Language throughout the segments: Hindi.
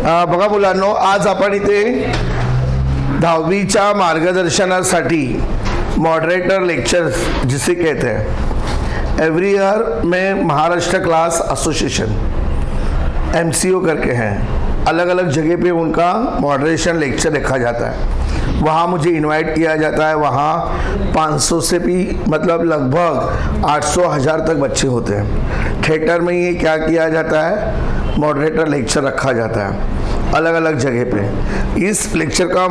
बघा मुलांनो, आज आपण इथे 10वीच्या मार्गदर्शनासाठी मॉडरेटर लेक्चर्स जिसे कहते हैं, एवरी ईयर में महाराष्ट्र क्लास एसोसिएशन MCO करके हैं, अलग अलग जगह पे उनका मॉडरेशन लेक्चर रखा जाता है। वहाँ मुझे इनवाइट किया जाता है। वहाँ 500 से भी मतलब लगभग 800-1000 तक बच्चे होते हैं। थिएटर में ये क्या किया जाता है, मॉडरेटर लेक्चर रखा जाता है अलग अलग जगह पे। इस लेक्चर का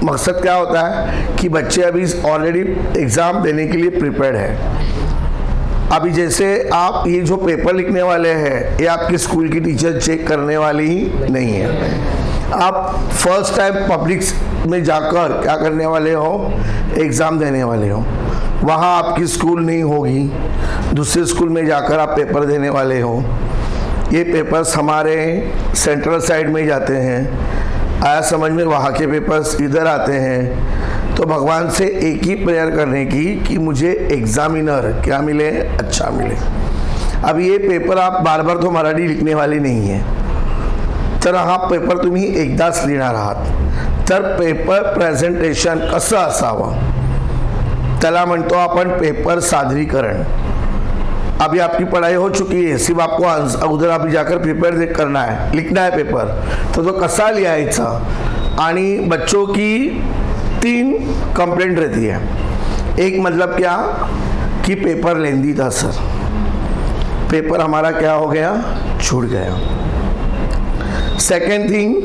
मकसद क्या होता है कि बच्चे अभी ऑलरेडी एग्ज़ाम देने के लिए प्रिपेयर्ड है। अभी जैसे आप ये जो पेपर लिखने वाले हैं, ये आपके स्कूल की टीचर चेक करने वाली ही नहीं है। आप फर्स्ट टाइम पब्लिक में जाकर क्या करने वाले हो, एग्ज़ाम देने वाले हो। वहाँ आपकी स्कूल नहीं होगी, दूसरे स्कूल में जाकर आप पेपर देने वाले हो। ये पेपर्स हमारे सेंट्रल साइड में जाते हैं। आया समझ में? वहाँ के पेपर्स इधर आते हैं। तो भगवान से एक ही प्रेयर करने की कि मुझे एग्जामिनर क्या मिले, अच्छा मिले। अब ये पेपर आप बार बार तो मराठी लिखने वाली नहीं है, तर हा पेपर तुम्ही एकदाच लिहिणार आहात। तर पेपर प्रेझेंटेशन कसं असावं त्याला म्हणतो आपण पेपर सादरीकरण। अभी आपकी पढ़ाई हो चुकी है, सिर्फ आपको उधर अभी जाकर प्रिपेयर करना है, लिखना है पेपर। तो कसा लिहायचा, आणि बच्चों की 3 कंप्लेंट रहती है। एक मतलब क्या कि पेपर लेंदी था सर, पेपर हमारा क्या हो गया, छूट गया। सेकेंड थिंग,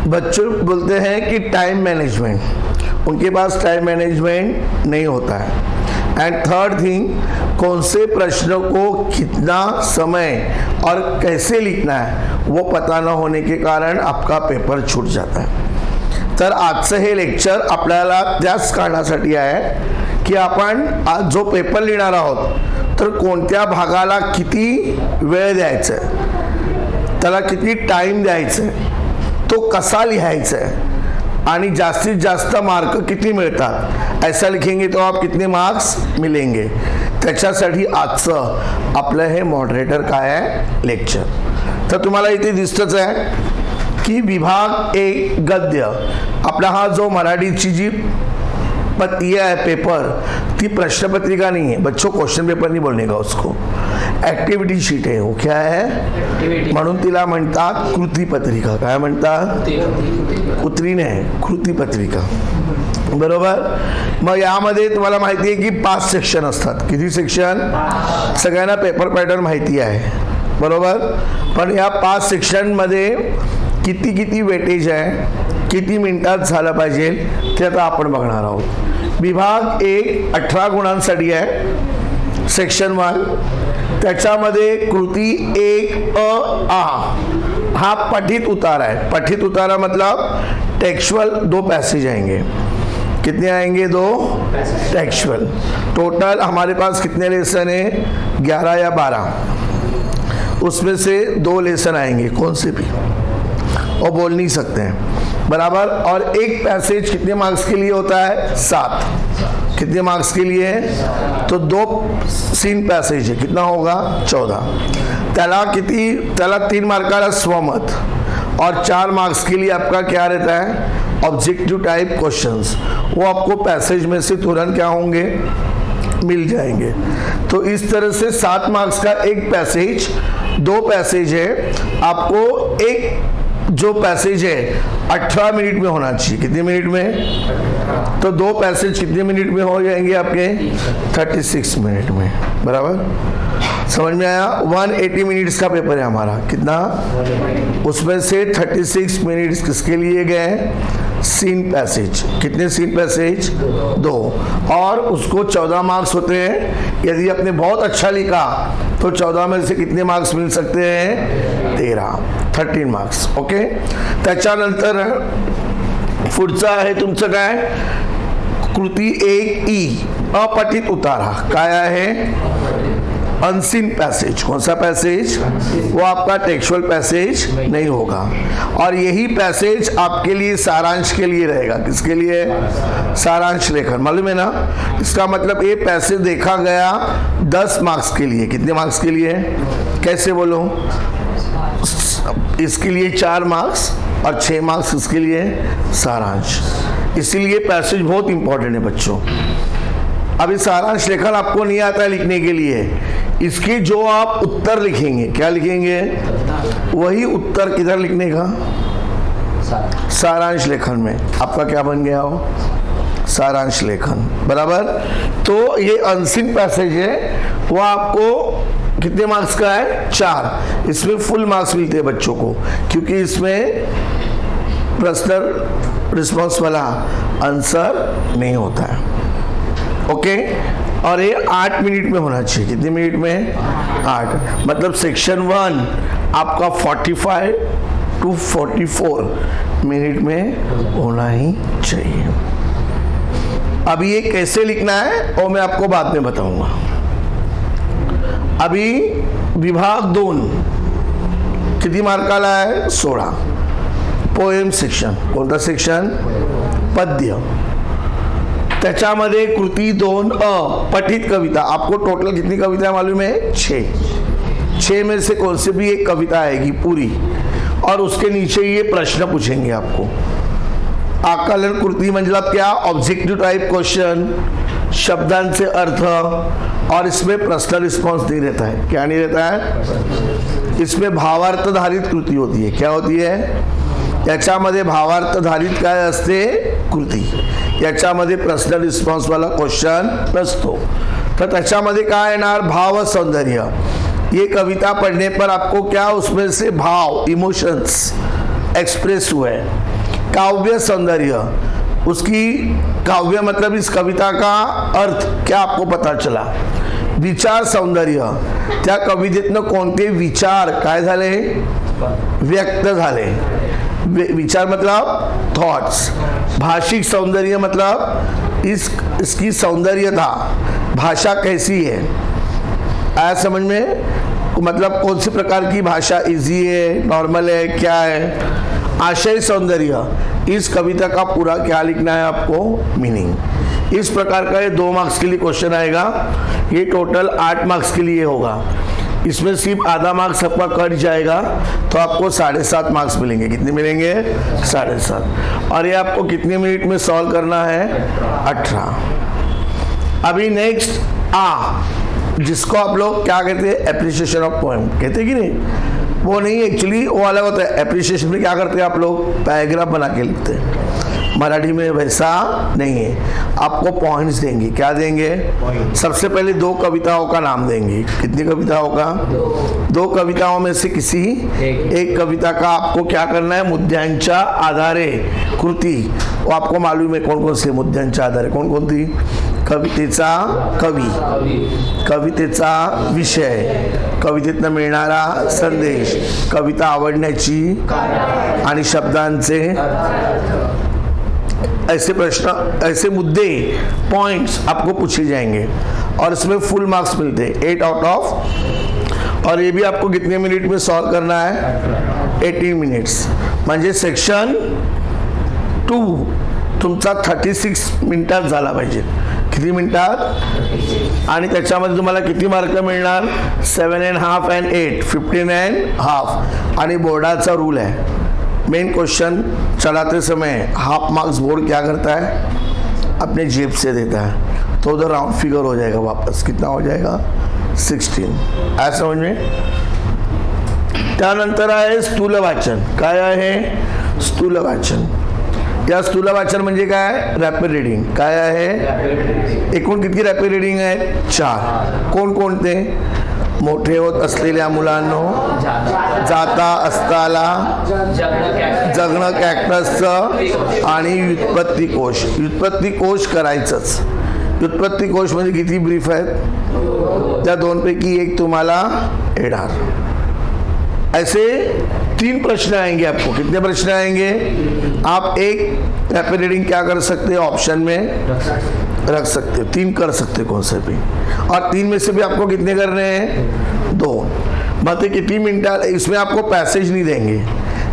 बच्चे बोलते हैं कि टाइम मैनेजमेंट, उनके पास टाइम मैनेजमेंट नहीं होता है। एंड थर्ड थिंग, कौन से प्रश्नों को कितना समय और कैसे लिखना है वो पता न होने के कारण आपका पेपर छूट जाता है। तर आजचं हे लेक्चर आपल्याला त्याच कारणासाठी आहे की आपण आज जो पेपर लिहिणार आहोत तर कोणत्या भागाला किती वेळ द्यायचा आहे, त्याला किती टाइम द्यायचा आहे, तो कसा लिहायचा आहे आणि जास्तीत जास्त मार्क किती मिळतात, ऐसा लिखेंगे तो आप कितने मार्क्स मिलेंगे, त्याच्यासाठी आजचं आपलं हे मॉडरेटर काय आहे, लेक्चर। तर तुम्हाला इथे दिसतच आहे की विभाग 1 गद्य, आपला हा जो मराठीची जी ये है पेपर, ती प्रश्न पत्रिका नहीं है बच्चों, क्वेश्चन पेपर नहीं बोलने का उसको, ॲक्टिव्हिटी शीट आहे। वो क्या है, म्हणून तिला म्हणतात कृती पत्रिका। काय म्हणतात, कुत्री नाही, कृती पत्रिका, बरोबर। मग यामध्ये तुम्हाला माहिती आहे की 5 सेक्शन असतात। किती सेक्शन, सगळ्यांना पेपर पॅटर्न माहिती आहे, बरोबर। पण या 5 सेक्शन मध्ये किती किती वेटेज आहे, किती मिनिटात झालं पाहिजे ते आता आपण बघणार आहोत। विभाग 1 18 गुणांसाठी आहे, सेक्शन 1। त्याच्यामध्ये कृती 1 आ हा पठित उतारा है। पठित उतारा मतलब टेक्सुअल 2 पैसेज आएंगे। कितने आएंगे, 2 टेक्सुअल। टोटल हमारे पास कितने लेसन है, 11 या 12। उसमें से 2 लेसन आएंगे, कौन से भी, और बोल नहीं सकते हैं, बराबर। और एक पैसेज कितने मार्क्स के लिए होता है, 7। कितने मार्क्स के लिए, तो 2 सीन पैसेज है, कितना होगा, 14। त्याला किती, त्याला 3 मार्काला स्वमत और 4 मार्क्स के लिए आपका क्या रहता है, ऑब्जेक्टिव टाइप क्वेश्चंस। वो आपको पैसेज में से तुरंत क्या होंगे, मिल जाएंगे। तो इस तरह से 7 मार्क्स का एक पैसेज, 2 पैसेज है। आपको एक जो पैसेज है 18 मिनट में होना चाहिए। कितने मिनट में, तो 2 पैसेज कितने मिनट में हो जाएंगे आपके, 36 मिनट में, बराबर। समझ में आया। 180 मिनट्स का पेपर है हमारा, कितना, उसमें से 36 मिनट्स किसके लिए गए, सीन पैसेज। कितने सीन पैसेज, 2। और उसको 14 मार्क्स होते हैं। यदि आपने बहुत अच्छा लिखा तो 14 में से कितने मार्क्स मिल सकते हैं, 13 मार्क्स। ओके। त्याच्यानंतर पुढचं आहे तुमचं काय, कृती 1 ई अपठित उतारा। काय आहे, अनसीन पैसेज। कौन सा पैसेज, वो आपका टेक्सुअल पैसेज नहीं होगा। और यही पैसेज आपके लिए सारांश के लिए रहेगा। किसके लिए, सारांश लेखन, मालूम है ना। इसका मतलब ये पैसेज देखा गया 10 मार्क्स के लिए। कितने मार्क्स के लिए, कैसे बोलो, इसके लिए 4 मार्क्स और 6 मार्क्स इसके लिए सारांश। इसीलिए पैसेज बहुत इंपॉर्टेंट है बच्चों। अभी सारांश लेखन आपको नहीं आता है लिखने के लिए, इसके जो आप उत्तर लिखेंगे, क्या लिखेंगे, वही उत्तर किधर लिखने का, सारांश लेखन में। आपका क्या बन गया हो, सारांश लेखन, बराबर। तो ये अनसीन पैसेज है, वो आपको कितने मार्क्स का है, 4। इसमें फुल मार्क्स मिलते हैं बच्चों को, क्योंकि इसमें पर्सनल रिस्पॉन्स वाला आंसर नहीं होता है। ओके, और ये 8 मिनट में होना चाहिए। कितने मिनट में, 8। मतलब सेक्शन 1 आपका 45 to 44 मिनट में होना ही चाहिए। अभी ये कैसे लिखना है और मैं आपको बाद में बताऊंगा। अभी विभाग 2 कितनी मार्क का लाया है, 16। पोएम सेक्शन, कोणता सेक्शन, पद्य। त्याच्यामध्ये कृती 2 पठित कविता। आपको टोटल कितनी कविता मालूम है, 6 में से कौन सी भी एक कविता आएगी पूरी, और उसके नीचे ये प्रश्न पूछेंगे आपको। आकलन कृती मतलब क्या, ऑब्जेक्टिव टाइप क्वेश्चन, शब्दांचे अर्थ, और इसमें पर्सनल रिस्पॉन्स नहीं रहता है। क्या नहीं रहता है, इसमें भावार्थधारित कृती होती है। क्या होती है, याच्यामध्ये भावार्थधारित काय असते, कृती। याच्यामध्ये पर्सनल रिस्पॉन्स वाला क्वेश्चन नसतो। तर त्याच्यामध्ये काय येणार, भाव सौंदर्य। ये कविता पढ़ने पर आपको क्या उसमें से भाव, इमोशंस एक्सप्रेस हुए। काव्य सौंदर्य, उसकी काव्य मतलब इस कविता का अर्थ क्या आपको पता चला। विचार सौंदर्य, त्या कवितेतनं कोणते विचार काय झाले, व्यक्त झाले। विचार मतलब थॉट्स। भाषिक सौंदर्य मतलब इसकी सौंदर्यता, भाषा कैसी है, आया समझ में, मतलब कौन सी प्रकार की भाषा, इजी है, नॉर्मल है, क्या है। आशय सौंदर्य, इस कविता का पूरा क्या लिखना है आपको, मीनिंग। इस प्रकार का ये 2 मार्क्स के लिए क्वेश्चन आएगा। ये टोटल 8 मार्क्स के लिए होगा। इसमें सिर्फ आधा मार्क्स आपका कट जाएगा, तो आपको 7.5 मार्क्स मिलेंगे। कितने मिलेंगे, 7.5। और ये आपको कितने मिनट में सॉल्व करना है, 18। अभी नेक्स्ट जिसको आप लोग क्या कहते हैं, एप्रिसिएशन ऑफ पोएम कहते हैं कि नहीं, वो नहीं, एक्चुअली वो अलग होता है। एप्रिसिएशन में क्या करते हैं आप लोग, पैराग्राफ बना के लिखते हैं। मराठी में वैसा नहीं है, आपको पॉइंट्स देंगे। क्या देंगे, सबसे पहले 2 कविताओं का नाम देंगे। कितनी कविताओं का, 2 कविताओं में से किसी एक कविता का आपको क्या करना है, मुद्द्यांच्या आधारे कृती। वो आपको मालूम है कौन कौन से मुद्द्यांच्या आधारे, कोण कोणती, कवितेचा कवी, कवितेचा विषय, कवितेतनं मिळणारा संदेश, कविता आवडण्याची आणि शब्दांचे, ऐसे प्रश्न, ऐसे मुद्दे, पॉइंट्स आपको पूछे जाएंगे और इसमें फुल मार्क्स मिलते हैं 8 आउट ऑफ। और ये भी आपको कितने मिनट में सॉल्व करना है, 18 मिनट्स। म्हणजे सेक्शन 2 तुमचा 36 मिनिटात झाला पाहिजे। किती मिनिटात, आणि त्याच्यामध्ये तुम्हाला किती मार्क मिळणार, 7.5 and 8, 15.5। आणि बोर्डाचा रूल है, मेन क्वेश्चन चलाते समय हाफ मार्क्स बोर्ड क्या करता है, अपने जेब से देता है, तो उधर राउंड फिगर हो जाएगा वापस। कितना हो जाएगा, 16। आया समझ में। त्यानंतर आहे स्थूल वाचन। काय आहे, स्थूल वाचन। या स्थूल वाचन म्हणजे काय, रॅपिड रीडिंग। काय आहे, एकूण किती रॅपिड रीडिंग आहे, 4। कोण कोणते, मोठे होत असलेल्या मुलांनो, जाता असताला, जगणं कॅक्टसचं, आणि व्युत्पत्ती कोश। व्युत्पत्ती कोश करायचंच। व्युत्पत्ती कोश म्हणजे किती ब्रीफ आहेत, त्या 2 पैकी एक तुम्हाला येणार। ऐसे 3 प्रश्न आएंगे आपको। कितने प्रश्न आएंगे, आप एक रैपिड रीडिंग क्या कर सकते हैं, ऑप्शन में रख सकते हो। 3 कर सकते कौन से भी, और 3 में से भी आपको कितने करने हैं, 2। मतलब किती मिनिटात, इसमें आपको पैसेज नहीं देंगे,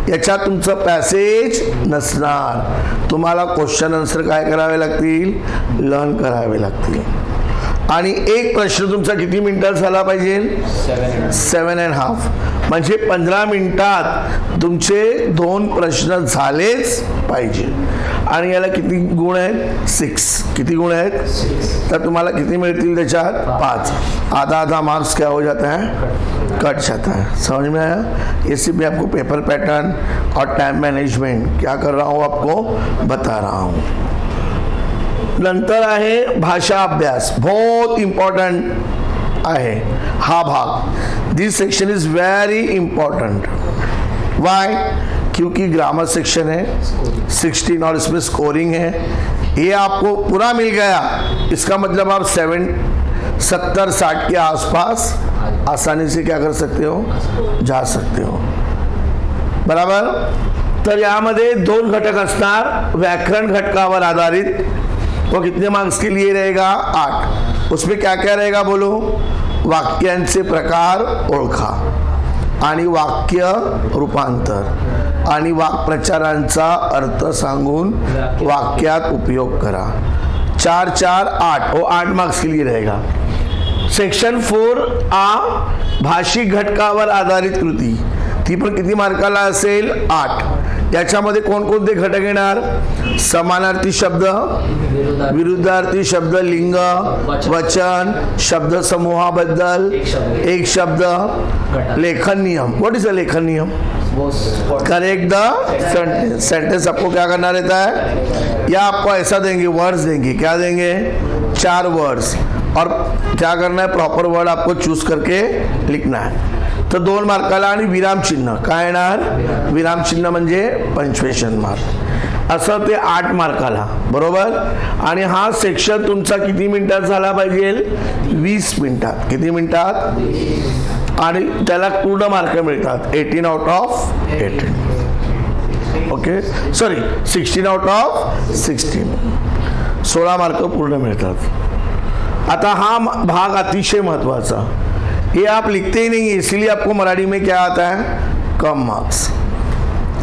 याच्यात तुमचं पॅसेज नसणार। तुम्हाला क्वेश्चन आन्सर काय करावे लागतील, लर्न करावे लागतील। आणि एक प्रश्न तुमचा किती मिनिटात झाला पाहिजे? 7.5. म्हणजे 15 मिनिटात तुमचे 2 प्रश्न झालेच पाहिजे. आणि याला किती गुण आहेत? 6. किती गुण आहेत? तर तुम्हाला किती मिळतील त्याच्यात? 5. आधा मार्क्स क्या हो जाता है? कट जाता है. समझ में आया? इससे भी आपको पेपर पैटर्न और टाइम मैनेजमेंट क्या कर रहा हूँ आपको बता रहा हूँ. नंतर आहे भाषा अभ्यास. बहुत इम्पॉर्टंट आहे हा भाग. This section is very important. Why? क्योंकि ग्रामर सेक्शन है 16 और इसमें स्कोरिंग है. ये आपको पूरा मिल गया, इसका मतलब आप 70-60 के आसपास आसानी से क्या कर सकते हो? जा सकते हो. बराबर. तर यामध्ये 2 घटक असणार. व्याकरण घटकावर आधारित, वो कितने मार्क्स के लिए रहेगा? 8. उसमें क्या क्या रहेगा बोलो? वाक्यांचे प्रकार ओळखा आणि वाक्य रूपांतर आणि वाक्प्रचारांचा अर्थ सांगून वाक्यात उपयोग करा. 4, 4, 8 वो 8 मार्क्स के लिए रहेगा. सेक्शन 4A भाषिक घटकावर आधारित कृती, ती पण किती मार्काला असेल? 8. याच्यामध्ये कोणकोणते घटक येणार? समानार्थी शब्द, विरुद्धार्थी शब्द, लिंग, वचन, शब्द समूहाबद्दल, एक शब्द, लेखन नियम. व्हाट इज अ लेखन नियम? Correct the sentence. आपको क्या करना रहता है? या आपको ऐसा देंगे, वर्ड्स देंगे. क्या देंगे? 4 वर्ड्स. और क्या करना है? प्रॉपर वर्ड आपको चूज करके लिखना है. तर 2 मार्काला. आणि विरामचिन्ह काय येणार? विरामचिन्ह म्हणजे पंक्च्युएशन मार्क. असं ते 8 मार्काला. बरोबर. आणि हा सेक्शन तुमचा किती मिनिटात झाला पाहिजे? 20 मिनिटात. किती मिनिटात? आणि त्याला पूर्ण मार्क मिळतात 18 out of 18. Okay, sorry 16 out of 16. 16 mark पूर्ण मिळतात. आता हा भाग अतिशय महत्वाचा. ये आप लिखते ही नहीं है, इसीलिए आपको मराठी में क्या आता है? कम मार्क्स.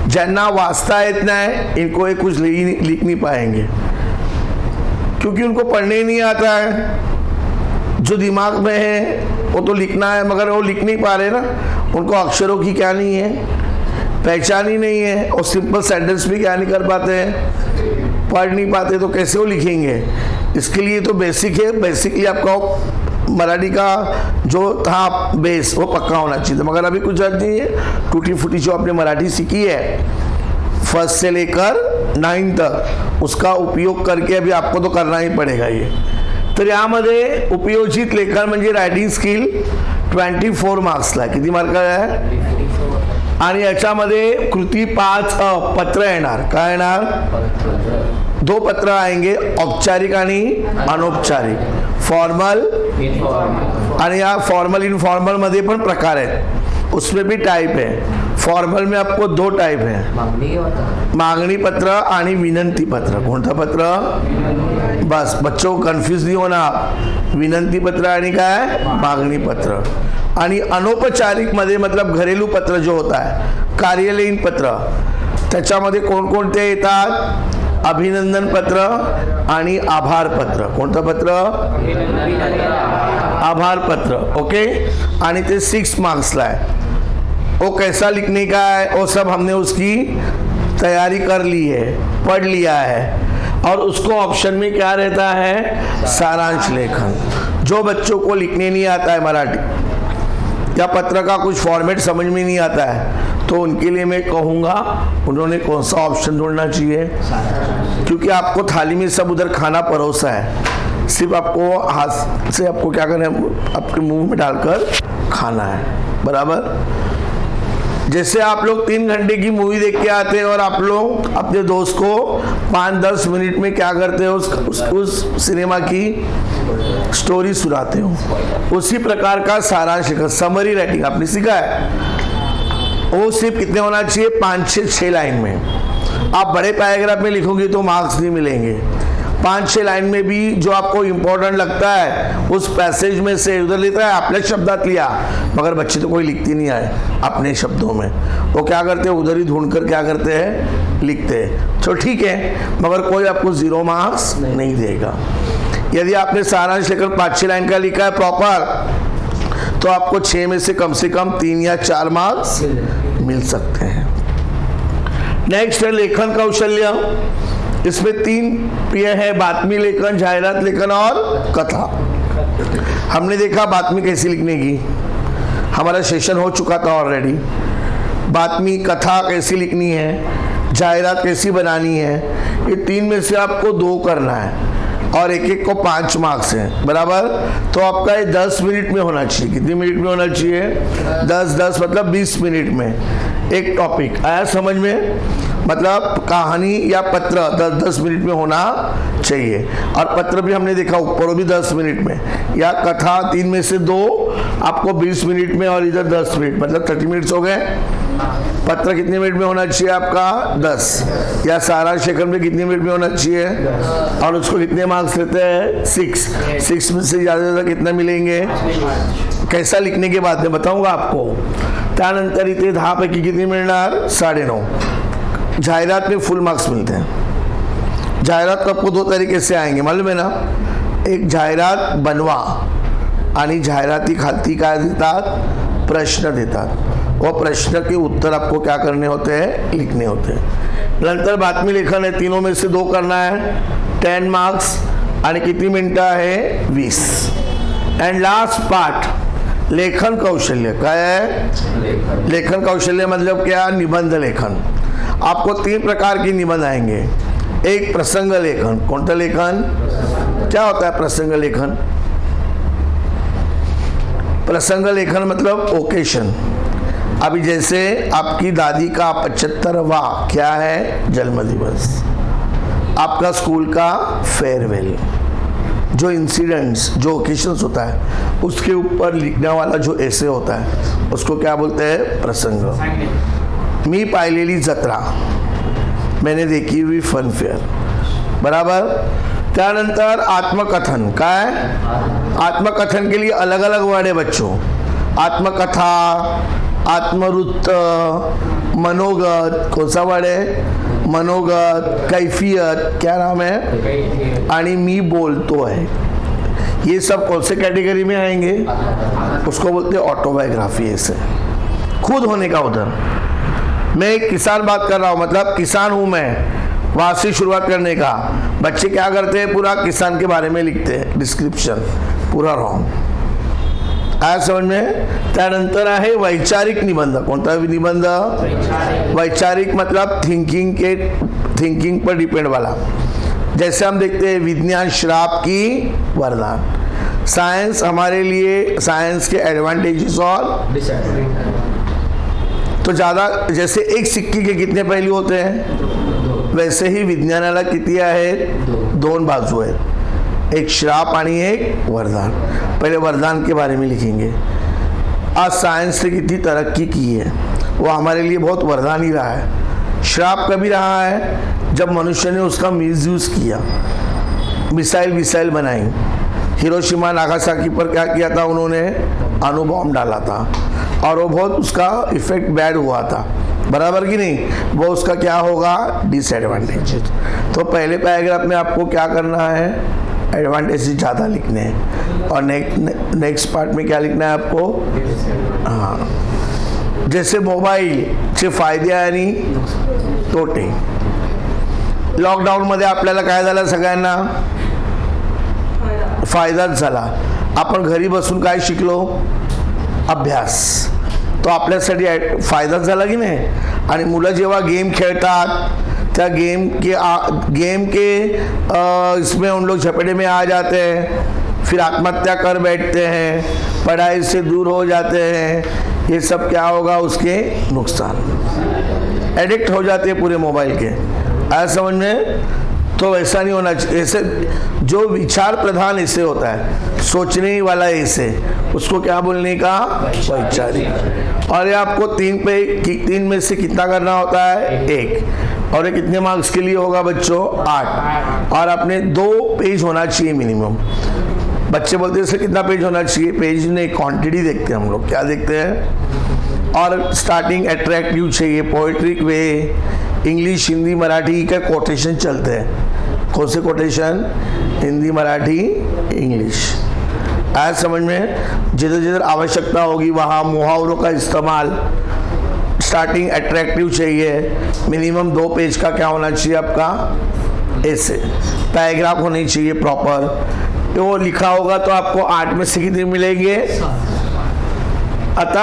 जिन्ना वास्ता इतना है इनको ये कुछ लिख नहीं पाएंगे, क्योंकि उनको पढ़ने ही नहीं आता है. जो दिमाग में है वो तो लिखना है, मगर वो लिख नहीं पा रहे ना. उनको अक्षरों की क्या नहीं है? पहचान ही नहीं है. और सिंपल सेंटेंस भी क्या नहीं कर पाते हैं? पढ़ नहीं पाते, तो कैसे वो लिखेंगे? इसके लिए तो बेसिक है. बेसिकली आपका मराठी का जो था बेस वो पक्का होना चाहिए. मगर अभी कुछ अर्थ नहीं है. टूटी फूटी जो आपने मराठी सीखी है 1st से लेकर 9th तक, उसका उपयोग करके अभी आपको तो करना ही पड़ेगा ये. तर यामध्ये उपयोजित लेखन म्हणजे रायटिंग स्किल 24 मार्क्सला. किती मार्काला आहे? आणि याच्यामध्ये कृती 5 पत्र येणार. काय येणार? 2 पत्र आएंगे, औपचारिक आणि अनौपचारिक. फॉर्मल आणि या फॉर्मल इनफॉर्मल मध्ये पण प्रकार आहेत. उसमें भी टाइप है. फॉर्मल में आपको 2 टाइप है, मांगनी पत्र आणि विनंती पत्र. कोणतं पत्र? बस बच्चों कंफ्यूज नहीं होना. विनंती पत्र आणि काय? मागणी पत्र. आणि अनौपचारिक मध्ये मतलब घरेलू पत्र जो होता है, कार्यालयीन पत्र, त्याच्यामध्ये कोणकोणते येतात? अभिनंदन पत्र आणि आभार पत्र. कोणतं पत्र? आभार पत्र. ओके. आणि ते 6 मार्क्सला है. वो कैसा लिखने का है वो सब हमने उसकी तैयारी कर ली है, पढ़ लिया है. और उसको ऑप्शन में क्या रहता है? सारांश लेखन. जो बच्चों को लिखने नहीं आता है मराठी या पत्र का कुछ फॉर्मेट समझ में नहीं आता है, तो उनके लिए मैं कहूँगा उन्होंने कौन सा ऑप्शन ढूंढना चाहिए? क्योंकि आपको थाली में सब उधर खाना परोसा है, सिर्फ आपको हाथ से आपको क्या करना है? आपके मुंह में डालकर खाना है. बराबर. जैसे आप लोग 3 घंटे की मूवी देख के आते हैं और आप लोग अपने दोस्त को 5-10 मिनट में क्या करते हो? उस सिनेमा की स्टोरी सुनाते हो. उसी प्रकार का सारांश समरी राइटिंग आपने सीखा है. वो सिर्फ कितने होना चाहिए? 5 से 6 लाइन में. आप बड़े पैराग्राफ में लिखोगे तो मार्क्स नहीं मिलेंगे. 5-6 लाइन में भी जो आपको इम्पोर्टेंट लगता है उस पैसेज में से उधर लेता है. आपने शब्दात लिया, मगर बच्चे तो कोई लिखती नहीं आए अपने शब्दों में. वो क्या करते हैं? उधर ही ढूंढ कर क्या करते हैं? लिखते हैं. तो ठीक है, मगर कोई आपको 0 मार्क्स नहीं देगा. यदि आपने सारांश लेकर 5-6 लाइन का लिखा है प्रॉपर, तो आपको 6 में से कम 3 या 4 मार्क्स मिल सकते हैं। नेक्स्ट है लेखन कौशल्य। इसमें 3 ये है, बातमी लेखन, जाहिरात लेखन और कथा। हमने देखा बातमी कैसी लिखने की, हमारा सेशन हो चुका था ऑलरेडी। बातमी, कथा कैसी लिखनी है, जाहिरात कैसी बनानी है, ये 3 में से आपको 2 करना है और एक को 5 मार्क्स हैं, बराबर। तो आपका ये 10 मिनट में होना चाहिए। कितनी मिनट में होना चाहिए? 10 मतलब 20 मिनट में एक टॉपिक। आया समझ में? मतलब कहानी या पत्र 10 मिनट में होना चाहिए, और पत्र भी हमने देखा ऊपर, वो भी 10 मिनट में, या कथा 3 में से 2 आपको 20 मिनट में, और इधर 10 मिनट, मतलब 30 मिनट्स हो गए। पत्र कितने मिनट में होना चाहिए आपका? 10। या सारांश लेखन में कितने मिनट में होना चाहिए? और उसको कितने मार्क्स लेते हैं? 6 में से ज़्यादा कितना मिलेंगे? कैसा लिखने के बाद में बताऊंगा आपको। त्यानंतर इथे 10 पैकी किती मिळणार? 9.5। जाहिरात में फुल मार्क्स मिलते हैं। जाहिरात को आपको 2 तरीके से आएंगे, मालूम है ना? एक जाहिरात बनवा, आणि जाहिराती खालती काय देतात? प्रश्न देतात। वो प्रश्न के उत्तर आपको क्या करने होते हैं? लिखने होते हैं। नंतर बातमी लेखन है, तीनों में से 2 करना है, 10 मार्क्स, आणि किती मिनटं आहे? 20। एंड लास्ट पार्ट लेखन कौशल्य। काय है? लेखन कौशल्य मतलब क्या? निबंध लेखन। आपको 3 प्रकार के निबंध आएंगे। एक प्रसंग लेखन। कौन सा लेखन? क्या होता है प्रसंग लेखन? प्रसंग लेखन मतलब ओकेशन। अभी जैसे आपकी दादी का 75वां क्या है? जन्मदिवस। आपका स्कूल का फेयरवेल। जो इंसिडेंट्स, जो ओकेशंस होता है, उसके ऊपर लिखने वाला जो ऐसे होता है, उसको क्या बोलते हैं? प्रसंग। मी पाहिलेली जत्रा, मैंने देखी हुई फन फेयर, बराबर। त्यानंतर आत्मकथन। काय? आत्मकथन के लिए अलग अलग वर्ड है बच्चों। आत्मकथा, आत्मवृत्त, मनोगत। कौन सा वर्ड है? मनोगत। कैफियत, क्या नाम है? आणि मी बोलतो है। ये सब कौन से कैटेगरी में आएंगे? उसको बोलते हैं ऑटोबायोग्राफी। ऐसे खुद होने का उधर। मैं एक किसान बात कर रहा हूँ, मतलब किसान हूँ मैं, वहाँ से शुरुआत करने का। बच्चे क्या करते हैं? पूरा किसान के बारे में लिखते हैं, डिस्क्रिप्शन पूरा रॉन्ग। आया समझ में? त्यानंतर आहे वैचारिक निबंध। कोणता निबंध? वैचारिक मतलब थिंकिंग पर डिपेंड वाला। जैसे हम देखते हैं विज्ञान श्राप की वरदान। साइंस हमारे लिए, साइंस के एडवांटेजेस और तो ज़्यादा, जैसे एक सिक्के के कितने पहलू होते हैं, वैसे ही विज्ञानाला किती आहे? 2 बाजू है, एक श्राप आणि एक वरदान। पहले वरदान के बारे में लिखेंगे। आज साइंस ने कितनी तरक्की की है, वो हमारे लिए बहुत वरदान ही रहा है। श्राप कभी रहा है जब मनुष्य ने उसका मिसयूज़ किया, मिसाइल बनाई। हिरोशिमा नागासाकी पर क्या किया था उन्होंने? अणु बॉम्ब डाला था, और वो बहुत उसका इफेक्ट बैड हुआ था, बराबर कि नहीं? वो उसका क्या होगा? डिसएडवांटेज। तो पहले पैराग्राफ में आपको क्या करना है? एडवांटेज ज़्यादा लिखने हैं, और नेक्स्ट पार्ट में क्या लिखना है आपको? हाँ, जैसे मोबाईल चे फायदे आणि तोटे। लॉकडाऊनमध्ये आपल्याला काय झालं? सगळ्यांना फायदाच झाला। आपण घरी बसून काय शिकलो? अभ्यास। तो आपल्यासाठी फायदाच झाला की नाही? आणि मुलं जेव्हा गेम खेळतात, त्या गेम के इसमें उन लोग झपेटे में आ जाते हैं, फिर आत्महत्या कर बैठते हैं, पढ़ाई से दूर हो जाते हैं। ये सब क्या होगा? उसके नुकसान। एडिक्ट हो जाते हैं पूरे मोबाइल के। आया समझ में? तो वैसा नहीं होना चाहिए। ऐसे जो विचार प्रधान ऐसे होता है, सोचने वाला ऐसे, उसको क्या बोलने का? वैचारिक। और ये आपको 3 में से कितना करना होता है? 1। और ये कितने मार्क्स के लिए होगा बच्चों? 8। और अपने 2 पेज होना चाहिए मिनिमम। बच्चे बोलते हैं इससे कितना पेज होना चाहिए? पेज नहीं, क्वांटिटी देखते हैं हम लोग। क्या देखते हैं? और स्टार्टिंग अट्रैक्टिव चाहिए, पोएट्रिक वे, इंग्लिश, हिंदी, मराठी का कोटेशन चलते हैं। कौन से कोटेशन? हिंदी, मराठी, इंग्लिश। आया समझ में? जिधर जिधर आवश्यकता होगी वहाँ मुहावरों का इस्तेमाल। स्टार्टिंग अट्रैक्टिव चाहिए, मिनिमम 2 पेज का क्या होना चाहिए आपका ऐसे, पैराग्राफ होनी चाहिए प्रॉपर। तो वो लिखा होगा तो आपको 8 में से कितने मिलेंगे? आता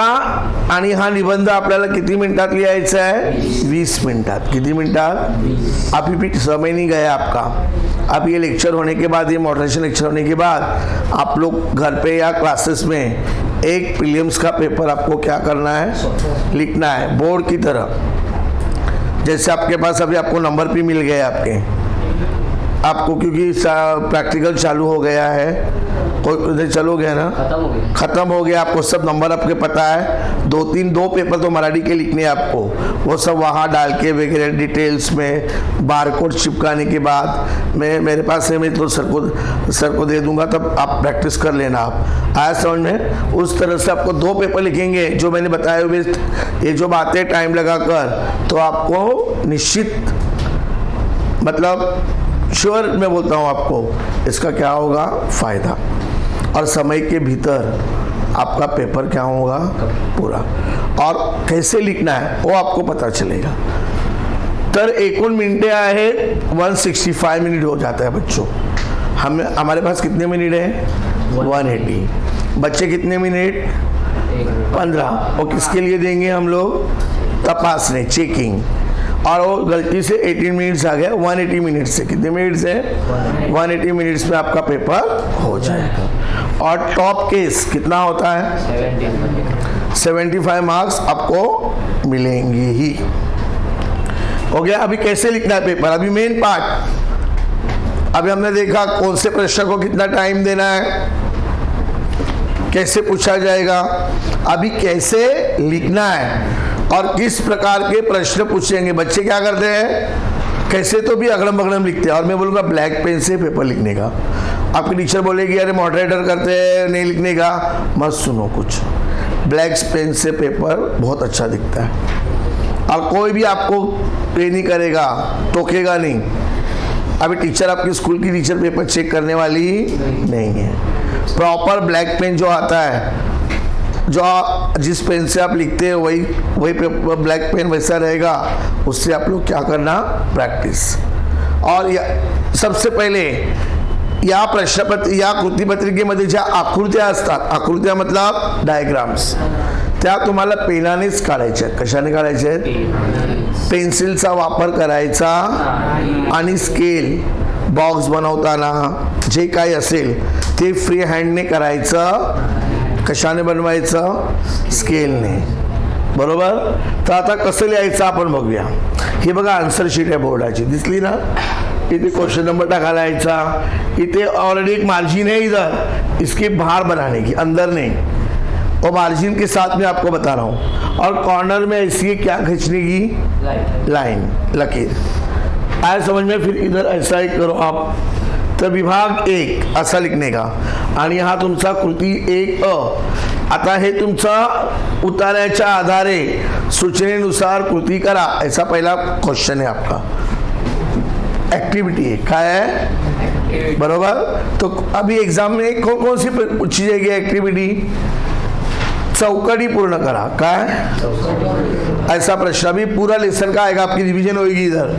आणि हा निबंध आपल्याला किती मिनिटात लिहायचा है? 20 मिनटात। किती मिनटात? अभी भी समय नहीं गया आपका। अब ये लेक्चर होने के बाद, ये मोटिवेशन लेक्चर होने के बाद आप लोग घर पे या क्लासेस में एक प्रीलिम्स का पेपर आपको क्या करना है? लिखना है बोर्ड की तरह। जैसे आपके पास अभी आपको नंबर भी मिल गए आपको क्योंकि प्रैक्टिकल चालू हो गया है। कोई चलो गया ना, खत्म हो गया। आपको सब नंबर आपके पता है। 2 पेपर तो मराठी के लिखने हैं आपको, वो सब वहाँ डाल के वगैरह डिटेल्स में बारकोड चिपकाने के बाद मेरे पास है, मैं तो सर को दे दूंगा, तब आप प्रैक्टिस कर लेना। आप आया समझ में? उस तरह से आपको 2 पेपर लिखेंगे जो मैंने बताए हुए, ये जो बातें टाइम लगाकर, तो आपको निश्चित मतलब श्योर मैं बोलता हूँ आपको इसका क्या होगा फायदा, और समय के भीतर आपका पेपर क्या होगा पूरा, और कैसे लिखना है वो आपको पता चलेगा। तर एकूण मिनिटे आहेत 165 मिनट हो जाता है बच्चों। हमारे पास कितने मिनट है? 180। बच्चे कितने मिनट? 15। और किसके लिए देंगे हम लोग? तपासने, चेकिंग। और वो गलती से 18 मिनट्स आ गया। 180 मिनट से कितने मिनट से? 180 मिनट्स में आपका पेपर हो जाएगा। और टॉप केस कितना होता है? 75 मार्क्स आपको मिलेंगे ही। हो गया। अभी कैसे लिखना है पेपर? अभी मेन पार्ट। अभी हमने देखा कौन से प्रश्न को कितना टाइम देना है, कैसे पूछा जाएगा। अभी कैसे लिखना है और किस प्रकार के प्रश्न पूछेंगे। बच्चे क्या करते हैं? कैसे तो भी अगड़म बगड़म लिखते हैं। और मैं बोलूँगा ब्लैक पेन से पेपर लिखने का। आपकी टीचर बोलेगी अरे मॉडरेटर करते हैं नहीं लिखने का, मत सुनो कुछ। ब्लैक पेन से पेपर बहुत अच्छा दिखता है और कोई भी आपको पे नहीं करेगा, टोकेगा नहीं। अभी टीचर, आपकी स्कूल की टीचर पेपर चेक करने वाली नहीं है। प्रॉपर ब्लैक पेन जो आता है, जो जिस पेन से आप लिखते हैं वही पेपर ब्लैक पेन वैसा रहेगा। उससे आप लोग क्या करना? प्रैक्टिस। और सबसे पहिले या प्रश्नपत्र या कृतीपत्रिकेमध्ये ज्या आकृत्या असतात, आकृत्या मतलब डायग्राम्स, त्या तुम्हाला पेनानेच काढायच्या आहेत। कशाने काढायच्या आहेत? पेन्सिलचा वापर करायचा आणि स्केल बॉक्स बनवताना जे काही असेल ते फ्री हँडने करायचं। कशाने बनवायचं? स्केलने, बरोबर। तर आता कसं लिहायचं आपण बघूया। हे बघा आन्सर शीट आहे बोर्डाची, दिसली ना? इथे क्वेश्चन नंबर टाकायला यायचा, इथे ऑलरेडी एक मार्जिन है इधर, इसके बाहर बनाने की, अंदर नहीं। और मार्जिन के साथ में आपको बता रहा हूँ। और कॉर्नर में ऐसी क्या खींचने की? लाइन, लकीर। आया समझ में? फिर इधर ऐसा ही करो आप। तर विभाग 1 असा लिखने का, आणि हा तुमचा कृती 1 आता हे तुमचा उतार्याच्या आधारे सूचनेनुसार कृती करा, ऐसा पहला क्वेश्चन है आपका। एक्टिविटी है, क्या है? बरोबर। तो अभी एग्जाम में कौन कौन सी पूछी जाएगी एक्टिविटी? चौकड़ी पूर्ण करा, क्या है? ऐसा प्रश्न अभी पूरा लेसन का आएगा, आपकी रिवीजन होगी इधर।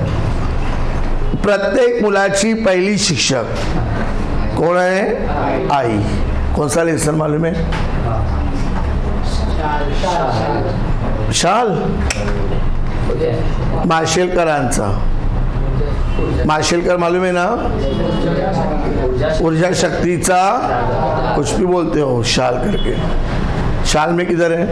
प्रत्येक मुलाची पहली शिक्षक कौन है? आई। कौन सा लेसन मालूम है? शाल माशेलकरांचा। माशेलकर मालूम है ना? ऊर्जा शक्तीचा कुछ भी बोलते हो शाल करके। शाल में किधर है?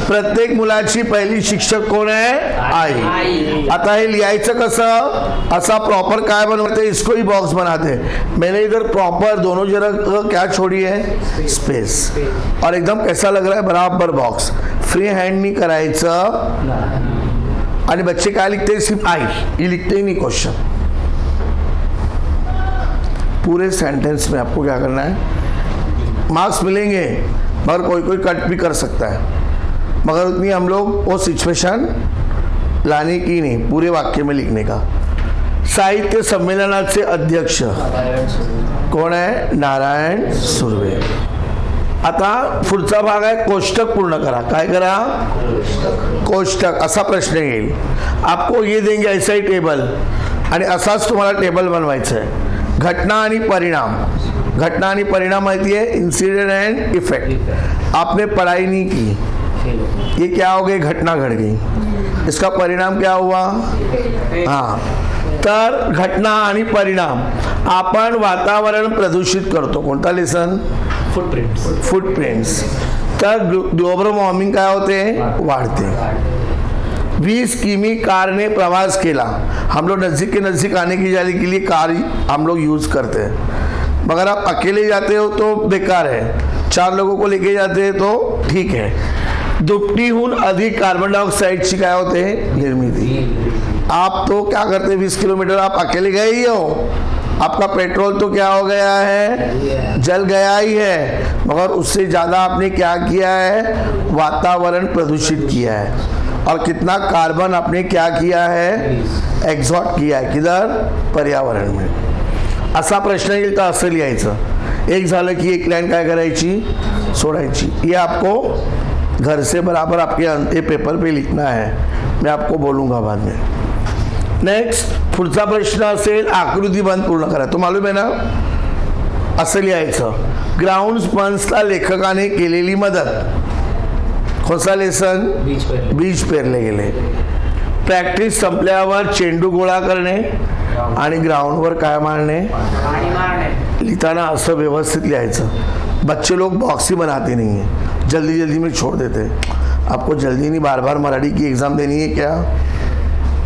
प्रत्येक मुलाची पहिली शिक्षक कोण आहे? आई। आता हे लिहायचं कसं? असा प्रॉपर काय बनवते? इसको ही बॉक्स बनाते। मैंने इधर प्रॉपर दोनों जगह क्या छोड़ी है? स्पेस। और एकदम कैसा लग रहा है? बराबर बॉक्स। फ्री हैंड नहीं करायचं। आणि बच्चे क्या लिखते हैं? सिर्फ आई, ये लिखते ही नहीं क्वेश्चन। पूरे सेंटेंस में आपको क्या करना है? मार्क्स मिलेंगे, मगर कोई कोई कट भी कर सकता है, मगर उतनी हम लोग वो सिचुएशन लाने की नहीं, पूरे वाक्य में लिखने का। साहित्य संमेलनाचे अध्यक्ष कोण आहे? नारायण सुर्वे. आता पुढचा भाग आहे कोष्टक पूर्ण करा. काय करा? कोष्टक. असा प्रश्न येईल, आपको ये देंगे ऐसा ही टेबल, आणि असाच तुम्हाला टेबल बनवायचं आहे. घटना आणि परिणाम. घटना आणि परिणाम माहिती है, इंसिडेंट एंड इफेक्ट. आपने पढ़ाई नहीं की, ये क्या हो गई? घटना घट गई. इसका परिणाम क्या हुआ? हाँ. तर घटना आणि परिणाम. आपण वातावरण प्रदूषित करतो. कोणता लेसन? फुटप्रिंट्स. तर ग्लोबल वॉर्मिंग काय होते? वाढते. 20 किमी कार ने प्रवास किया. हम लोग नज़दीक के नज़दीक आने की जाने के लिए कार हम लोग यूज़ करते हैं. मगर आप अकेले जाते हो तो बेकार है, 4 लोगों को लेके जाते हैं तो ठीक है. दुपटीहून अधिक कार्बन डाइऑक्साइडची काय होते? निर्मिती. आप तो क्या करते हैं, 20 किलोमीटर आप अकेले गए ही हो, आपका पेट्रोल तो क्या हो गया है? जल गया ही है, मगर उससे ज़्यादा आपने क्या किया है? वातावरण प्रदूषित किया है. और कितना कार्बन आपने क्या किया है? एक्झॉट किया है. किधर? पर्यावरण में. असा प्रश्न येईल तर असं लिहायचं. एक झालं की एक लाइन काय करायची? सोडायची. ये आपको घर से बराबर आपके पेपर पे लिखना है. मैं आपको बोलूँगा बाद में. नेक्स्ट पुढचा प्रश्न असेल आकृतीबंध पूर्ण करा. तो मालूम आहे ना? असं लिहायचं, ग्राउंड स्पंजला लेखकाने केलेली मदत. कोणता लेसन? बीज पेरले गेले. प्रॅक्टिस संपल्यावर चेंडू गोळा करणे आणि ग्राउंडवर काय मारणे? लिहिताना असं व्यवस्थित लिहायचं. बच्चे लोग बॉक्स ही बनाते नहीं है, जल्दी जल्दी में छोड़ देते हैं. आपको जल्दी नहीं बार बार मराठी की एग्ज़ाम देनी है क्या?